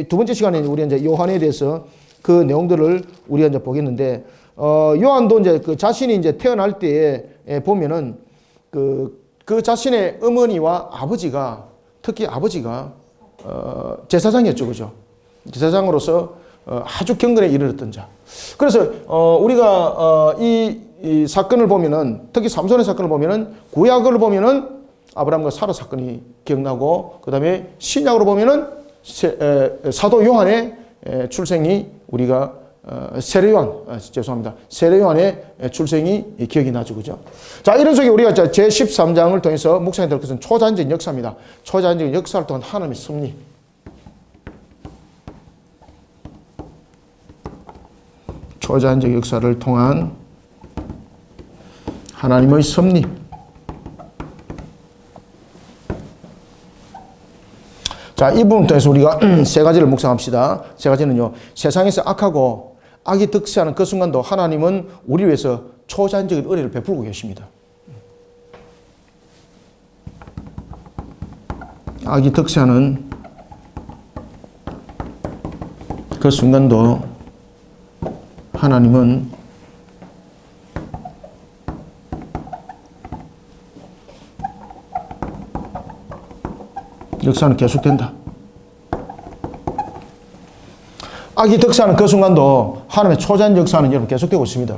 두 번째 시간에 우리가 이제 요한에 대해서 그 내용들을 우리가 이제 보겠는데, 요한도 이제 그 자신이 이제 태어날 때에 보면은 그 자신의 어머니와 아버지가, 특히 아버지가 제사장이었죠. 그죠? 제사장으로서 아주 경건에 이르렀던 자. 그래서 우리가 이 사건을 보면은, 특히 삼손의 사건을 보면은, 구약을 보면은 아브라함과 사라 사건이 기억나고, 그 다음에 신약으로 보면은 사도 요한의 출생이 우리가 세례 요한의 출생이 기억이 나죠. 그죠? 자, 이런 속에 우리가 제13장을 통해서 묵상해 될 것은 초자연적인 역사입니다. 초자연적인 역사를 통한 하나님의 섭리. 초자연적 역사를 통한 하나님의 섭리. 자, 이 부분을 통해서 우리가 세 가지를 묵상합시다. 세 가지는요, 세상에서 악하고 악이 득세하는 그 순간도 하나님은 우리 위해서 초자연적인 은혜를 베풀고 계십니다. 악이 득세하는 그 순간도 하나님은 역사는 계속된다. 악이 득세하는 그 순간도 하나님의 초자연 역사는 여러분 계속되고 있습니다.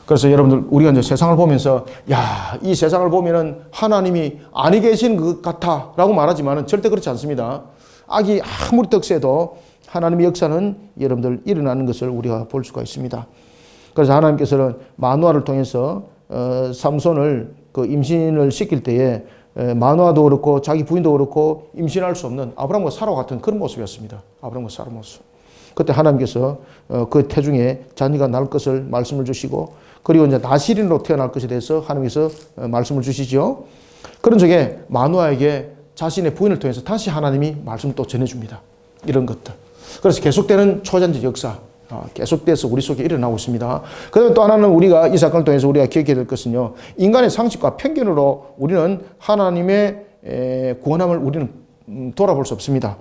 그래서 여러분들, 우리가 이제 세상을 보면서, 야, 이 세상을 보면은 하나님이 아니 계신 것 같아 라고 말하지만은 절대 그렇지 않습니다. 악이 아무리 득세해도 하나님의 역사는 여러분들 일어나는 것을 우리가 볼 수가 있습니다. 그래서 하나님께서는 마노아를 통해서 삼손을 그 임신을 시킬 때에 마노아도 그렇고 자기 부인도 그렇고 임신할 수 없는 아브라함과 사라 같은 그런 모습이었습니다. 아브라함과 사라 모습. 그때 하나님께서 그 태중에 자녀가 날 것을 말씀을 주시고, 그리고 이제 나실인으로 태어날 것에 대해서 하나님께서 말씀을 주시죠. 그런 적에 마노아에게 자신의 부인을 통해서 다시 하나님이 말씀을 또 전해줍니다. 이런 것들. 그래서 계속되는 초자연적 역사, 계속돼서 우리 속에 일어나고 있습니다. 그 다음에 또 하나는 우리가 이 사건을 통해서 우리가 기억해야 될 것은요, 인간의 상식과 편견으로 우리는 하나님의 구원함을 우리는 돌아볼 수 없습니다.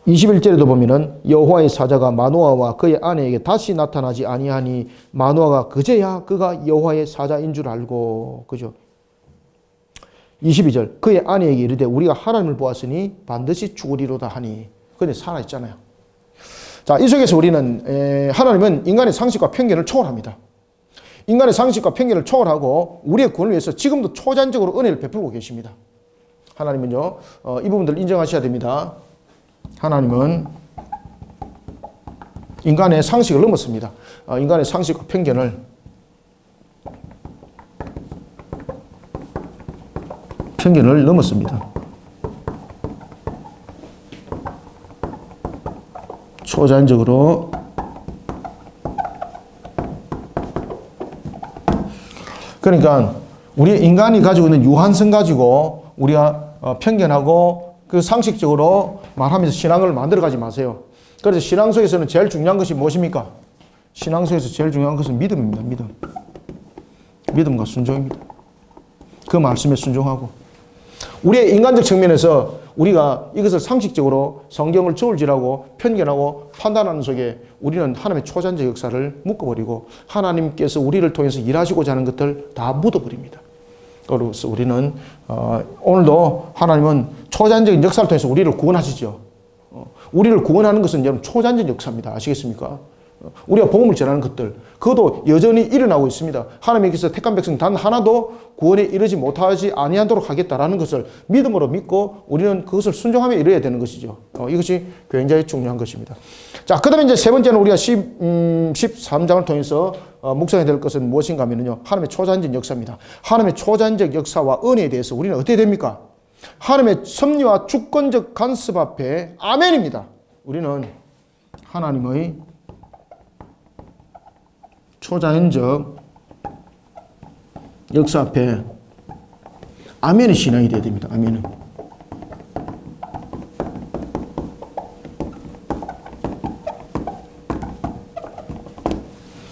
21절에도 보면은 여호와의 사자가 마노아와 그의 아내에게 다시 나타나지 아니하니 마노아가 그제야 그가 여호와의 사자인 줄 알고. 그죠? 22절, 그의 아내에게 이르되 우리가 하나님을 보았으니 반드시 죽으리로다 하니. 근데 살아있잖아요. 자, 이 속에서 우리는 하나님은 인간의 상식과 편견을 초월합니다. 인간의 상식과 편견을 초월하고 우리의 구원을 위해서 지금도 초자연적으로 은혜를 베풀고 계십니다. 하나님은요, 이 부분들을 인정하셔야 됩니다. 하나님은 인간의 상식을 넘었습니다. 인간의 상식과 편견을 넘었습니다. 초자연적으로 그러니까 우리 인간이 가지고 있는 유한성 가지고 우리가 편견하고 그 상식적으로 말하면서 신앙을 만들어가지 마세요. 그래서 신앙 속에서는 제일 중요한 것이 무엇입니까? 신앙 속에서 제일 중요한 것은 믿음입니다. 믿음과 순종입니다. 그 말씀에 순종하고, 우리의 인간적 측면에서 우리가 이것을 상식적으로 성경을 저울질하고 편견하고 판단하는 속에 우리는 하나님의 초자연적 역사를 묶어버리고 하나님께서 우리를 통해서 일하시고자 하는 것들 다 묻어버립니다. 그래서 우리는 오늘도 하나님은 초자연적인 역사를 통해서 우리를 구원하시죠. 우리를 구원하는 것은 여러분 초자연적 역사입니다. 아시겠습니까? 우리가 복음을 전하는 것들, 그것도 여전히 일어나고 있습니다. 하나님께서 택한 백성 단 하나도 구원에 이르지 못하지 아니하도록 하겠다라는 것을 믿음으로 믿고 우리는 그것을 순종하며 이뤄야 되는 것이죠. 이것이 굉장히 중요한 것입니다. 자, 그 다음에 이제 세 번째는 우리가 13장을 통해서 묵상해야 될 것은 무엇인가 하면요, 하나님의 초자연적 역사입니다. 하나님의 초자연적 역사와 은혜에 대해서 우리는 어떻게 됩니까? 하나님의 섭리와 주권적 간섭 앞에 아멘입니다. 우리는 하나님의 초자연적 역사 앞에 아멘의 신앙이 되어야 됩니다. 아멘은.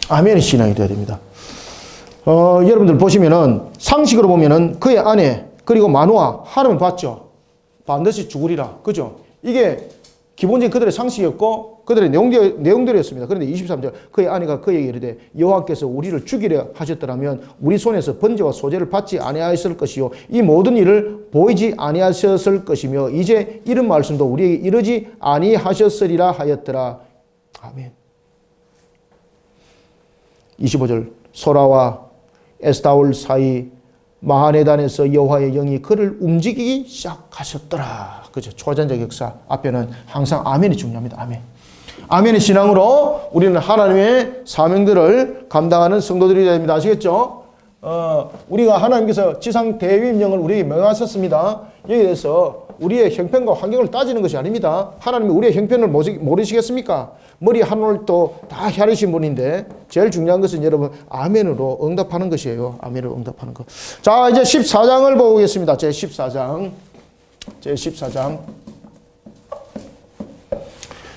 아멘의 신앙이 되어야 됩니다. 여러분들 보시면은 상식으로 보면은 그의 아내 그리고 마노아 하나님을 봤죠. 반드시 죽으리라. 그죠? 이게 기본적인 그들의 상식이었고 그들의 내용들이었습니다. 그런데 23절 그의 아내가 그에게 이르되 여호와께서 우리를 죽이려 하셨더라면 우리 손에서 번제와 소제를 받지 아니하였을 것이요 이 모든 일을 보이지 아니하셨을 것이며 이제 이런 말씀도 우리에게 이르지 아니하셨으리라 하였더라. 아멘. 25절 소라와 에스타올 사이 마하네단에서 여호와의 영이 그를 움직이기 시작하셨더라. 그죠? 초자연적 역사 앞에는 항상 아멘이 중요합니다. 아멘. 아멘의 신앙으로 우리는 하나님의 사명들을 감당하는 성도들이 되야 됩니다. 아시겠죠? 우리가 하나님께서 지상 대위임령을 우리에게 명하셨습니다. 여기에 대해서 우리의 형편과 환경을 따지는 것이 아닙니다. 하나님이 우리의 형편을 모르시겠습니까? 머리 한 올도 다 헤아리신 분인데 제일 중요한 것은 여러분 아멘으로 응답하는 것이에요. 아멘으로 응답하는 것. 자, 이제 14장을 보겠습니다. 제 14장.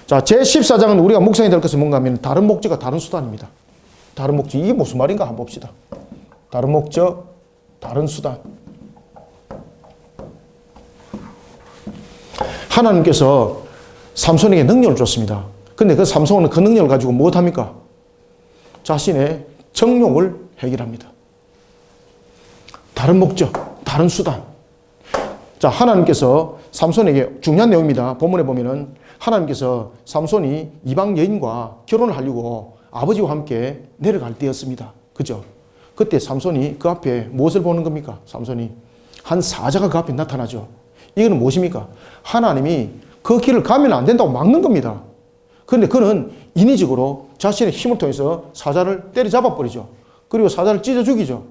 자, 제 14장은 우리가 묵상이 될 것은 뭔가 하면 다른 목적과 다른 수단입니다. 다른 목적. 이게 무슨 말인가 한번 봅시다. 다른 목적, 다른 수단. 하나님께서 삼손에게 능력을 줬습니다. 근데 그 삼손은 그 능력을 가지고 무엇합니까? 자신의 정욕을 해결합니다. 다른 목적, 다른 수단. 자, 하나님께서 삼손에게 중요한 내용입니다. 본문에 보면은 하나님께서 삼손이 이방 여인과 결혼을 하려고 아버지와 함께 내려갈 때였습니다. 그죠? 그때 삼손이 그 앞에 무엇을 보는 겁니까? 삼손이 한 사자가 그 앞에 나타나죠. 이거는 무엇입니까? 하나님이 그 길을 가면 안 된다고 막는 겁니다. 그런데 그는 인위적으로 자신의 힘을 통해서 사자를 때려잡아 버리죠. 그리고 사자를 찢어 죽이죠.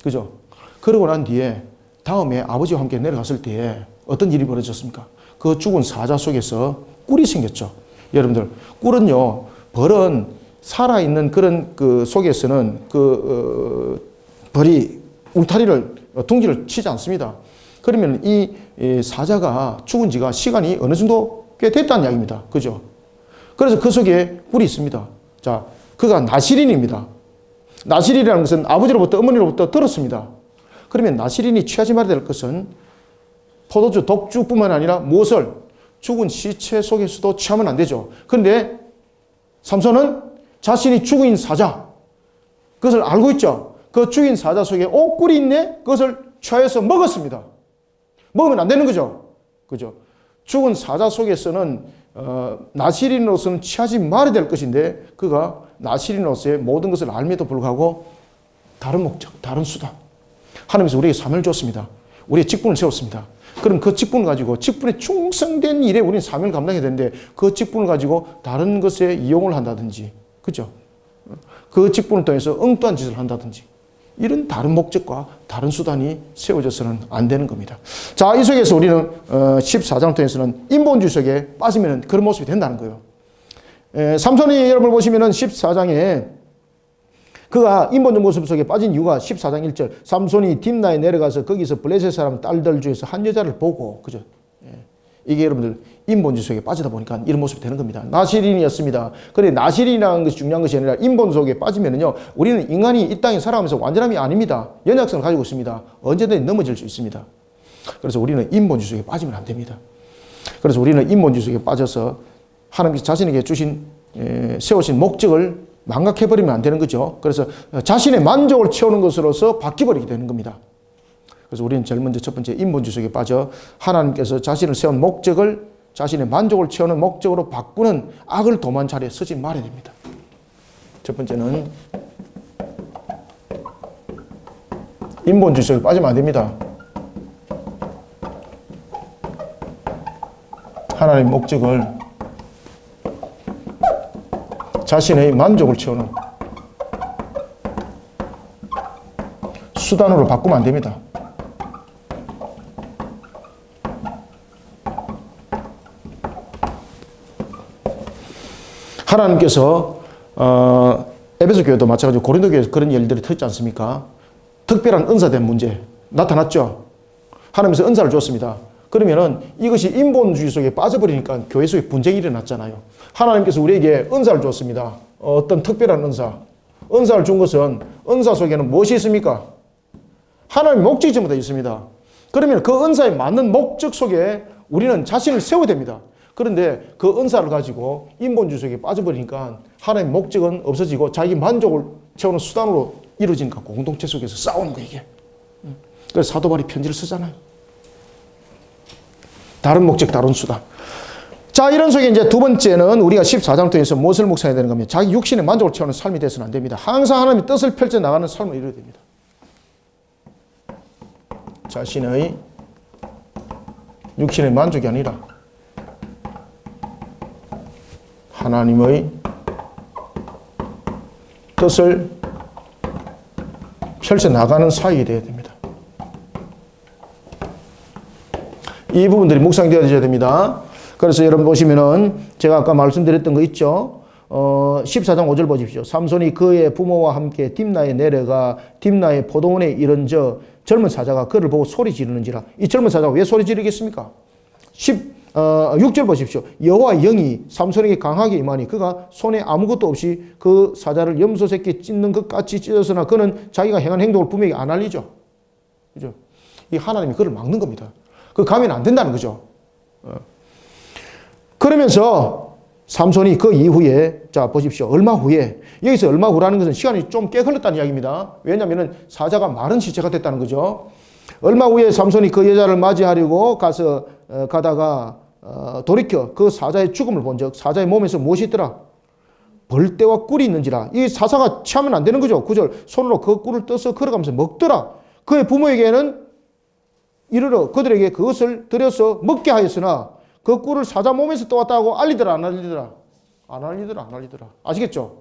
그죠? 그러고 난 뒤에 다음에 아버지와 함께 내려갔을 때에 어떤 일이 벌어졌습니까? 그 죽은 사자 속에서 꿀이 생겼죠. 여러분들, 꿀은요, 벌은 살아있는 그런 그 속에서는 벌이 울타리를, 둥지를 치지 않습니다. 그러면 이 사자가 죽은 지가 시간이 어느 정도 꽤 됐다는 이야기입니다. 그죠? 그래서 그 속에 꿀이 있습니다. 자, 그가 나시린입니다. 나시린이라는 것은 아버지로부터 어머니로부터 들었습니다. 그러면 나시린이 취하지 말아야 될 것은 포도주, 독주뿐만 아니라 무엇을? 죽은 시체 속에서도 취하면 안 되죠. 그런데 삼손은 자신이 죽인 사자, 그것을 알고 있죠. 그 죽인 사자 속에 꿀이 있네? 그것을 취하여서 먹었습니다. 먹으면 안 되는 거죠. 그죠? 죽은 사자 속에서는 나시린으로서는 취하지 말아야 될 것인데 그가 나시린으로서의 모든 것을 알면도 불구하고 다른 목적, 다른 수단. 하나님께서 우리에게 사명을 줬습니다. 우리의 직분을 세웠습니다. 그럼 그 직분을 가지고 직분에 충성된 일에 우리는 사명을 감당해야 되는데 그 직분을 가지고 다른 것에 이용을 한다든지, 그죠? 그 직분을 통해서 엉뚱한 짓을 한다든지 이런 다른 목적과 다른 수단이 세워져서는 안 되는 겁니다. 자, 이 속에서 우리는 14장을 통해서는 인본주의 속에 빠지면 그런 모습이 된다는 거예요. 삼손이 여러분 보시면 14장에 그가 인본주의 모습 속에 빠진 이유가 14장 1절 삼손이 딥나에 내려가서 거기서 블레셋 사람 딸들 중에서 한 여자를 보고, 그죠? 이게 여러분들 인본주의 속에 빠지다 보니까 이런 모습이 되는 겁니다. 나시린이었습니다. 그런데 나시린이라는 것이 중요한 것이 아니라 인본 속에 빠지면요, 우리는 인간이 이 땅에 살아가면서 완전함이 아닙니다. 연약성을 가지고 있습니다. 언제든지 넘어질 수 있습니다. 그래서 우리는 인본주의 속에 빠지면 안 됩니다. 그래서 우리는 인본주의 속에 빠져서 하나님께서 자신에게 주신 세우신 목적을 망각해버리면 안 되는 거죠. 그래서 자신의 만족을 채우는 것으로서 바뀌어버리게 되는 겁니다. 그래서 우리는 제일 먼저 첫 번째 인본주의 속에 빠져 하나님께서 자신을 세운 목적을 자신의 만족을 채우는 목적으로 바꾸는 악을 도모한 자리에 서지 말아야 됩니다. 첫 번째는 인본주의 속에 빠지면 안 됩니다. 하나님의 목적을 자신의 만족을 채우는 수단으로 바꾸면 안 됩니다. 하나님께서 에베소 교회도 마찬가지로 고린도 교회에서 그런 일들이 터지지 않습니까? 특별한 은사된 문제 나타났죠. 하나님께서 은사를 줬습니다. 그러면은 이것이 인본주의 속에 빠져버리니까 교회 속에 분쟁이 일어났잖아요. 하나님께서 우리에게 은사를 줬습니다. 어떤 특별한 은사. 은사를 준 것은 은사 속에는 무엇이 있습니까? 하나님의 목적이 전부 다 있습니다. 그러면 그 은사에 맞는 목적 속에 우리는 자신을 세워야 됩니다. 그런데 그 은사를 가지고 인본주의 속에 빠져버리니까 하나님의 목적은 없어지고 자기 만족을 채우는 수단으로 이루어지니까 공동체 속에서 싸우는 거예요, 이게. 그래서 사도 바울이 편지를 쓰잖아요. 다른 목적, 다른 수단. 자, 이런 속에 이제 두 번째는 우리가 14장을 통해서 무엇을 묵상해야 되는 겁니다. 자기 육신의 만족을 채우는 삶이 돼서는 안 됩니다. 항상 하나님의 뜻을 펼쳐 나가는 삶을 이루어야 됩니다. 자신의 육신의 만족이 아니라 하나님의 뜻을 펼쳐 나가는 사역이 되어야 됩니다. 이 부분들이 묵상되어야 됩니다. 그래서 여러분 보시면은 제가 아까 말씀드렸던 거 있죠. 14장 5절 보십시오. 삼손이 그의 부모와 함께 딥나에 내려가 딥나의 포도원에 이른 저 젊은 사자가 그를 보고 소리 지르는지라. 이 젊은 사자가 왜 소리 지르겠습니까? 6절 보십시오. 여호와 영이 삼손에게 강하게 임하니 그가 손에 아무것도 없이 그 사자를 염소 새끼 찢는 것 같이 찢었으나 그는 자기가 행한 행동을 분명히 안 알리죠. 그죠? 이 하나님이 그를 막는 겁니다. 그 가면 안 된다는 거죠. 그러면서 삼손이 그 이후에 자 보십시오. 얼마 후에 여기서 얼마 후라는 것은 시간이 좀 꽤 흘렀다는 이야기입니다. 왜냐하면 사자가 마른 시체가 됐다는 거죠. 얼마 후에 삼손이 그 여자를 맞이하려고 가다가 돌이켜 그 사자의 죽음을 본즉 사자의 몸에서 무엇이 있더라? 벌떼와 꿀이 있는지라. 이 사자가 취하면 안 되는 거죠. 9절 손으로 그 꿀을 떠서 걸어가면서 먹더라. 그의 부모에게는 이르러 그들에게 그것을 들여서 먹게 하였으나 그 꿀을 사자 몸에서 떠왔다고 알리더라 안 알리더라? 안 알리더라. 아시겠죠?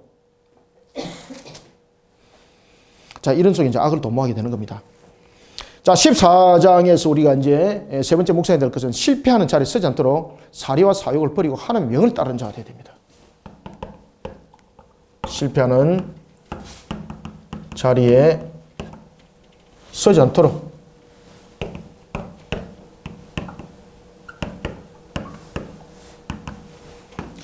자, 이런 속에 이제 악을 도모하게 되는 겁니다. 자, 14장에서 우리가 이제 세 번째 묵상해야 될 것은 실패하는 자리에 서지 않도록 사리와 사욕을 버리고 하나님의 명을 따르는 자가 되어야 됩니다. 실패하는 자리에 서지 않도록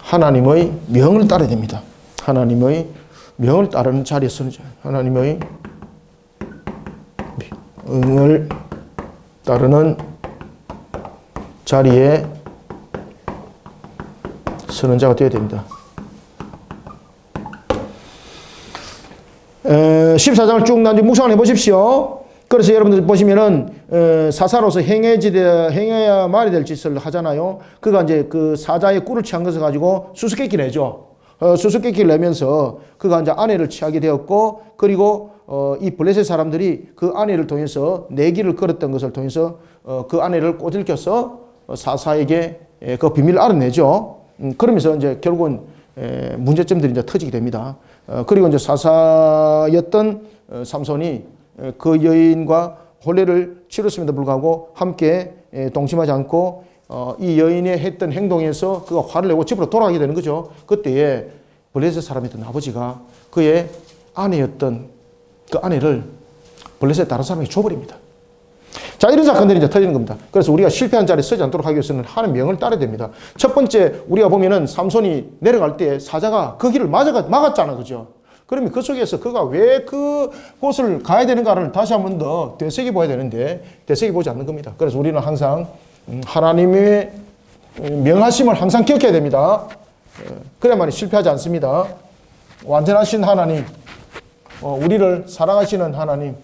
하나님의 명을 따라야 됩니다. 하나님의 명을 따르는 자리에 서는 자. 하나님의 명을 따르는 자리에 서는 자가 되어야 됩니다. 14장을 쭉 나중에 묵상을 해보십시오. 그래서 여러분들 보시면은 사사로서 행해야 말이 될 짓을 하잖아요. 그가 이제 그 사자의 꿀을 취한 것을 가지고 수수께끼를 내죠. 수수께끼를 내면서 그가 이제 아내를 취하게 되었고, 그리고 이 블레셋 사람들이 그 아내를 통해서 내기를 걸었던 것을 통해서 그 아내를 꼬들겨서 사사에게 그 비밀을 알아내죠. 그러면서 이제 결국은 문제점들이 이제 터지게 됩니다. 그리고 이제 사사였던 삼손이 그 여인과 혼례를 치렀음에도 불구하고 함께 동침하지 않고 이 여인이 했던 행동에서 그가 화를 내고 집으로 돌아가게 되는 거죠. 그때에 블레셋 사람이었던 아버지가 그의 아내였던 그 아내를 블레셋 다른 사람에게 줘버립니다. 자, 이런 사건들이 이제 터지는 겁니다. 그래서 우리가 실패한 자리에 서지 않도록 하기 위해서는 하나님의 명을 따라야 됩니다. 첫 번째 우리가 보면은 삼손이 내려갈 때 사자가 그 길을 막았잖아, 그죠? 그러면 그 속에서 그가 왜 그곳을 가야 되는가를 다시 한 번 더 되새겨봐야 되는데 되새겨보지 않는 겁니다. 그래서 우리는 항상 하나님의 명하심을 항상 기억해야 됩니다. 그래야만이 실패하지 않습니다. 완전하신 하나님, 우리를 사랑하시는 하나님,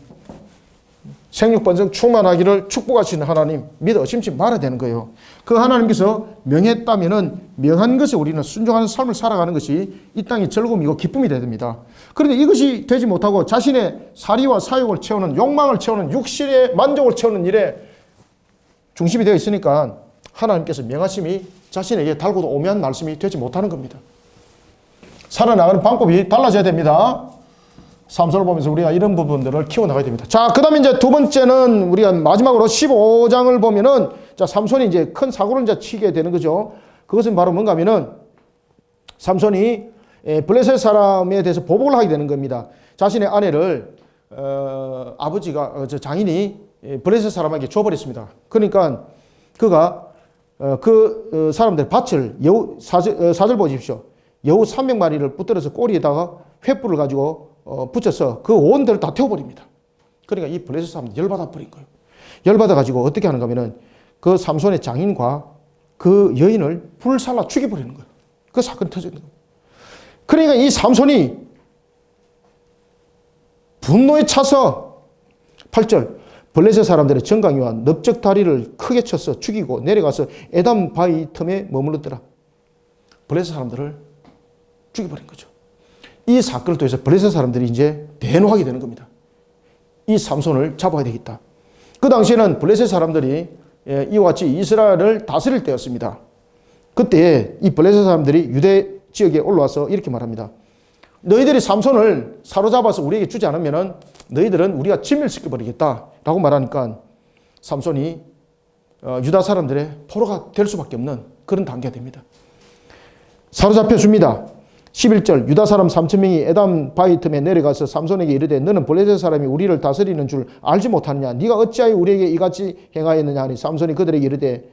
생육번성 충만하기를 축복하시는 하나님 믿어 의심치 말아야 되는 거예요. 그 하나님께서 명했다면은 명한 것에 우리는 순종하는 삶을 살아가는 것이 이 땅의 즐거움이고 기쁨이 되야 됩니다. 그런데 이것이 되지 못하고 자신의 사리와 사욕을 채우는, 욕망을 채우는, 육신의 만족을 채우는 일에 중심이 되어 있으니까 하나님께서 명하심이 자신에게 달고도 오묘한 말씀이 되지 못하는 겁니다. 살아나가는 방법이 달라져야 됩니다. 삼손을 보면서 우리가 이런 부분들을 키워나가야 됩니다. 자, 그 다음에 이제 두 번째는 우리가 마지막으로 15장을 보면은, 자, 삼손이 이제 큰 사고를 이제 치게 되는 거죠. 그것은 바로 뭔가 하면은, 삼손이 블레셋 사람에 대해서 보복을 하게 되는 겁니다. 자신의 아내를, 아버지가, 장인이 블레셋 사람에게 줘버렸습니다. 그러니까 그가, 그 사람들 밭을, 여우, 사절 보십시오. 여우 300마리를 붙들어서 꼬리에다가 횃불을 가지고 붙여서 그 온들을 다 태워버립니다. 그러니까 이 블레셋 사람은 열받아 버린 거예요. 열받아 가지고 어떻게 하는가 하면은 그 삼손의 장인과 그 여인을 불살라 죽여버리는 거예요. 그 사건이 터지는 거예요. 그러니까 이 삼손이 분노에 차서 8절 블레셋 사람들의 정강이와 넓적 다리를 크게 쳐서 죽이고 내려가서 에담 바위 틈에 머물렀더라. 블레셋 사람들을 죽여버린 거죠. 이 사건을 통해서 블레셋 사람들이 이제 대노하게 되는 겁니다. 이 삼손을 잡아야 되겠다. 그 당시에는 블레셋 사람들이 이와 같이 이스라엘을 다스릴 때였습니다. 그때 이 블레셋 사람들이 유대 지역에 올라와서 이렇게 말합니다. 너희들이 삼손을 사로잡아서 우리에게 주지 않으면 너희들은 우리가 진멸시켜버리겠다라고 말하니까 삼손이 유다 사람들의 포로가 될 수밖에 없는 그런 단계가 됩니다. 사로잡혀 줍니다. 11절 유다 사람 3,000명이 에담 바위 틈에 내려가서 삼손에게 이르되 너는 블레셋 사람이 우리를 다스리는 줄 알지 못하느냐 네가 어찌하여 우리에게 이같이 행하였느냐 하니 삼손이 그들에게 이르되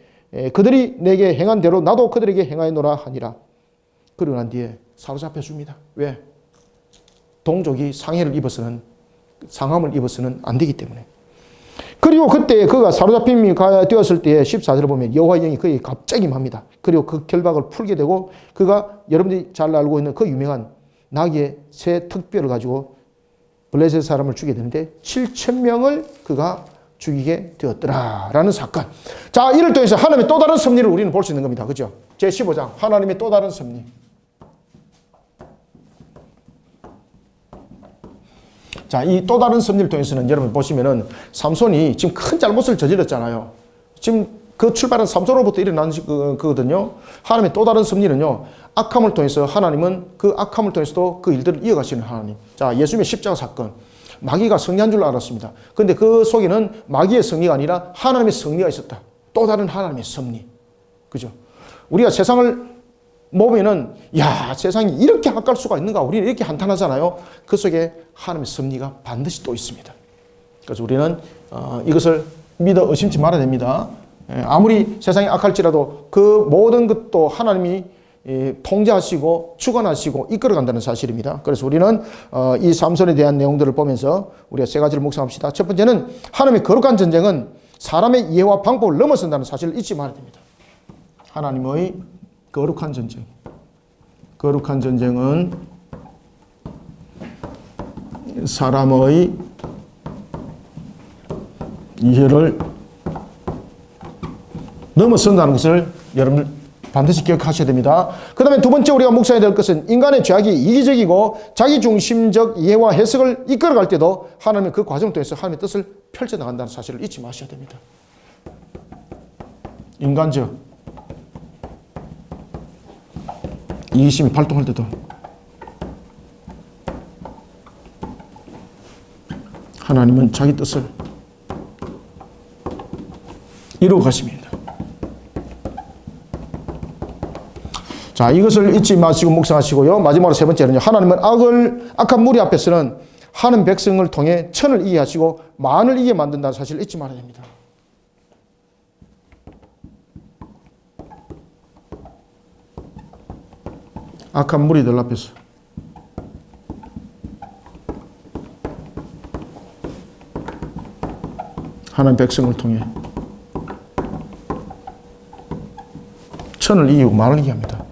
그들이 내게 행한 대로 나도 그들에게 행하였노라 하니라. 그러고 난 뒤에 사로잡혀 줍니다. 왜? 동족이 상해를 입어서는 상함을 입어서는 안 되기 때문에. 그리고 그때 그가 사로잡힘이 되었을 때에 14절을 보면 여호와의 영이 그에게 갑자기 임합니다. 그리고 그 결박을 풀게 되고 그가 여러분들이 잘 알고 있는 그 유명한 나귀의 새 특별을 가지고 블레셋 사람을 죽이게 되는데 7,000명을 그가 죽이게 되었더라라는 사건. 자, 이를 통해서 하나님의 또 다른 섭리를 우리는 볼 수 있는 겁니다. 그죠? 제15장 하나님의 또 다른 섭리. 자, 이 또 다른 섭리를 통해서는 여러분 보시면은 삼손이 지금 큰 잘못을 저질렀잖아요. 지금 그 출발은 삼손으로부터 일어난 거거든요. 하나님의 또 다른 섭리는요. 악함을 통해서 하나님은 그 악함을 통해서도 그 일들을 이어가시는 하나님. 자, 예수님의 십자가 사건. 마귀가 승리한 줄 알았습니다. 그런데 그 속에는 마귀의 승리가 아니라 하나님의 승리가 있었다. 또 다른 하나님의 섭리. 그죠? 우리가 세상을 보면은 야, 세상이 이렇게 악할 수가 있는가? 우리는 이렇게 한탄하잖아요. 그 속에 하나님의 섭리가 반드시 또 있습니다. 그래서 우리는 이것을 믿어 의심치 말아야 됩니다. 아무리 세상이 악할지라도 그 모든 것도 하나님이 통제하시고 주관하시고 이끌어간다는 사실입니다. 그래서 우리는 이 삼손에 대한 내용들을 보면서 우리가 세 가지를 묵상합시다. 첫 번째는 하나님의 거룩한 전쟁은 사람의 이해와 방법을 넘어선다는 사실을 잊지 말아야 됩니다. 하나님의 거룩한 전쟁. 거룩한 전쟁은 사람의 이해를 넘어선다는 것을 여러분 반드시 기억하셔야 됩니다. 그 다음에 두 번째 우리가 묵상해야 될 것은 인간의 죄악이 이기적이고 자기중심적 이해와 해석을 이끌어갈 때도 하나님의 그 과정을 통해서 하나님의 뜻을 펼쳐나간다는 사실을 잊지 마셔야 됩니다. 인간적 이기심이 발동할 때도 하나님은 자기 뜻을 이루어 가십니다. 자, 이것을 잊지 마시고 묵상하시고요. 마지막으로 세 번째는요. 하나님은 악한 무리 앞에서는 하는 백성을 통해 천을 이기게 하시고 만을 이기게 만든다는 사실을 잊지 말아야 됩니다. 악한 무리들 앞에서 하나님 백성을 통해 천을 이기고 만을 이기게 합니다.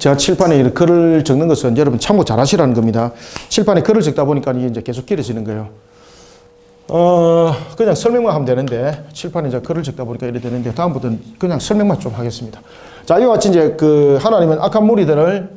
제가 칠판에 이렇게 글을 적는 것은 여러분 참고 잘 하시라는 겁니다. 칠판에 글을 적다 보니까 이게 이제 계속 길어지는 거예요. 그냥 설명만 하면 되는데, 칠판에 이제 글을 적다 보니까 이래 되는데, 다음부터는 그냥 설명만 좀 하겠습니다. 자, 이와 같이 이제 그 하나님은 악한 무리들을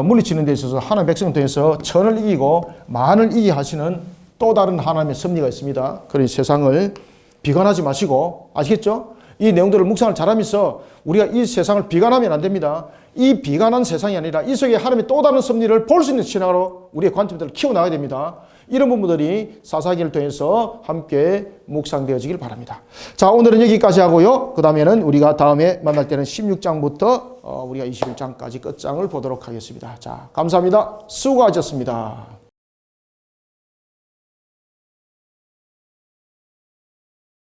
물리치는 데 있어서 하나님의 백성을 통해서 천을 이기고 만을 이기게 하시는 또 다른 하나님의 섭리가 있습니다. 그러니 세상을 비관하지 마시고, 아시겠죠? 이 내용들을 묵상을 잘하면서 우리가 이 세상을 비관하면 안 됩니다. 이 비관한 세상이 아니라 이 속에 하나님의 또 다른 섭리를 볼 수 있는 신앙으로 우리의 관점들을 키워나가야 됩니다. 이런 부분들이 사사기를 통해서 함께 묵상되어지길 바랍니다. 자, 오늘은 여기까지 하고요. 그 다음에는 우리가 다음에 만날 때는 16장부터 우리가 21장까지 끝장을 보도록 하겠습니다. 자, 감사합니다. 수고하셨습니다.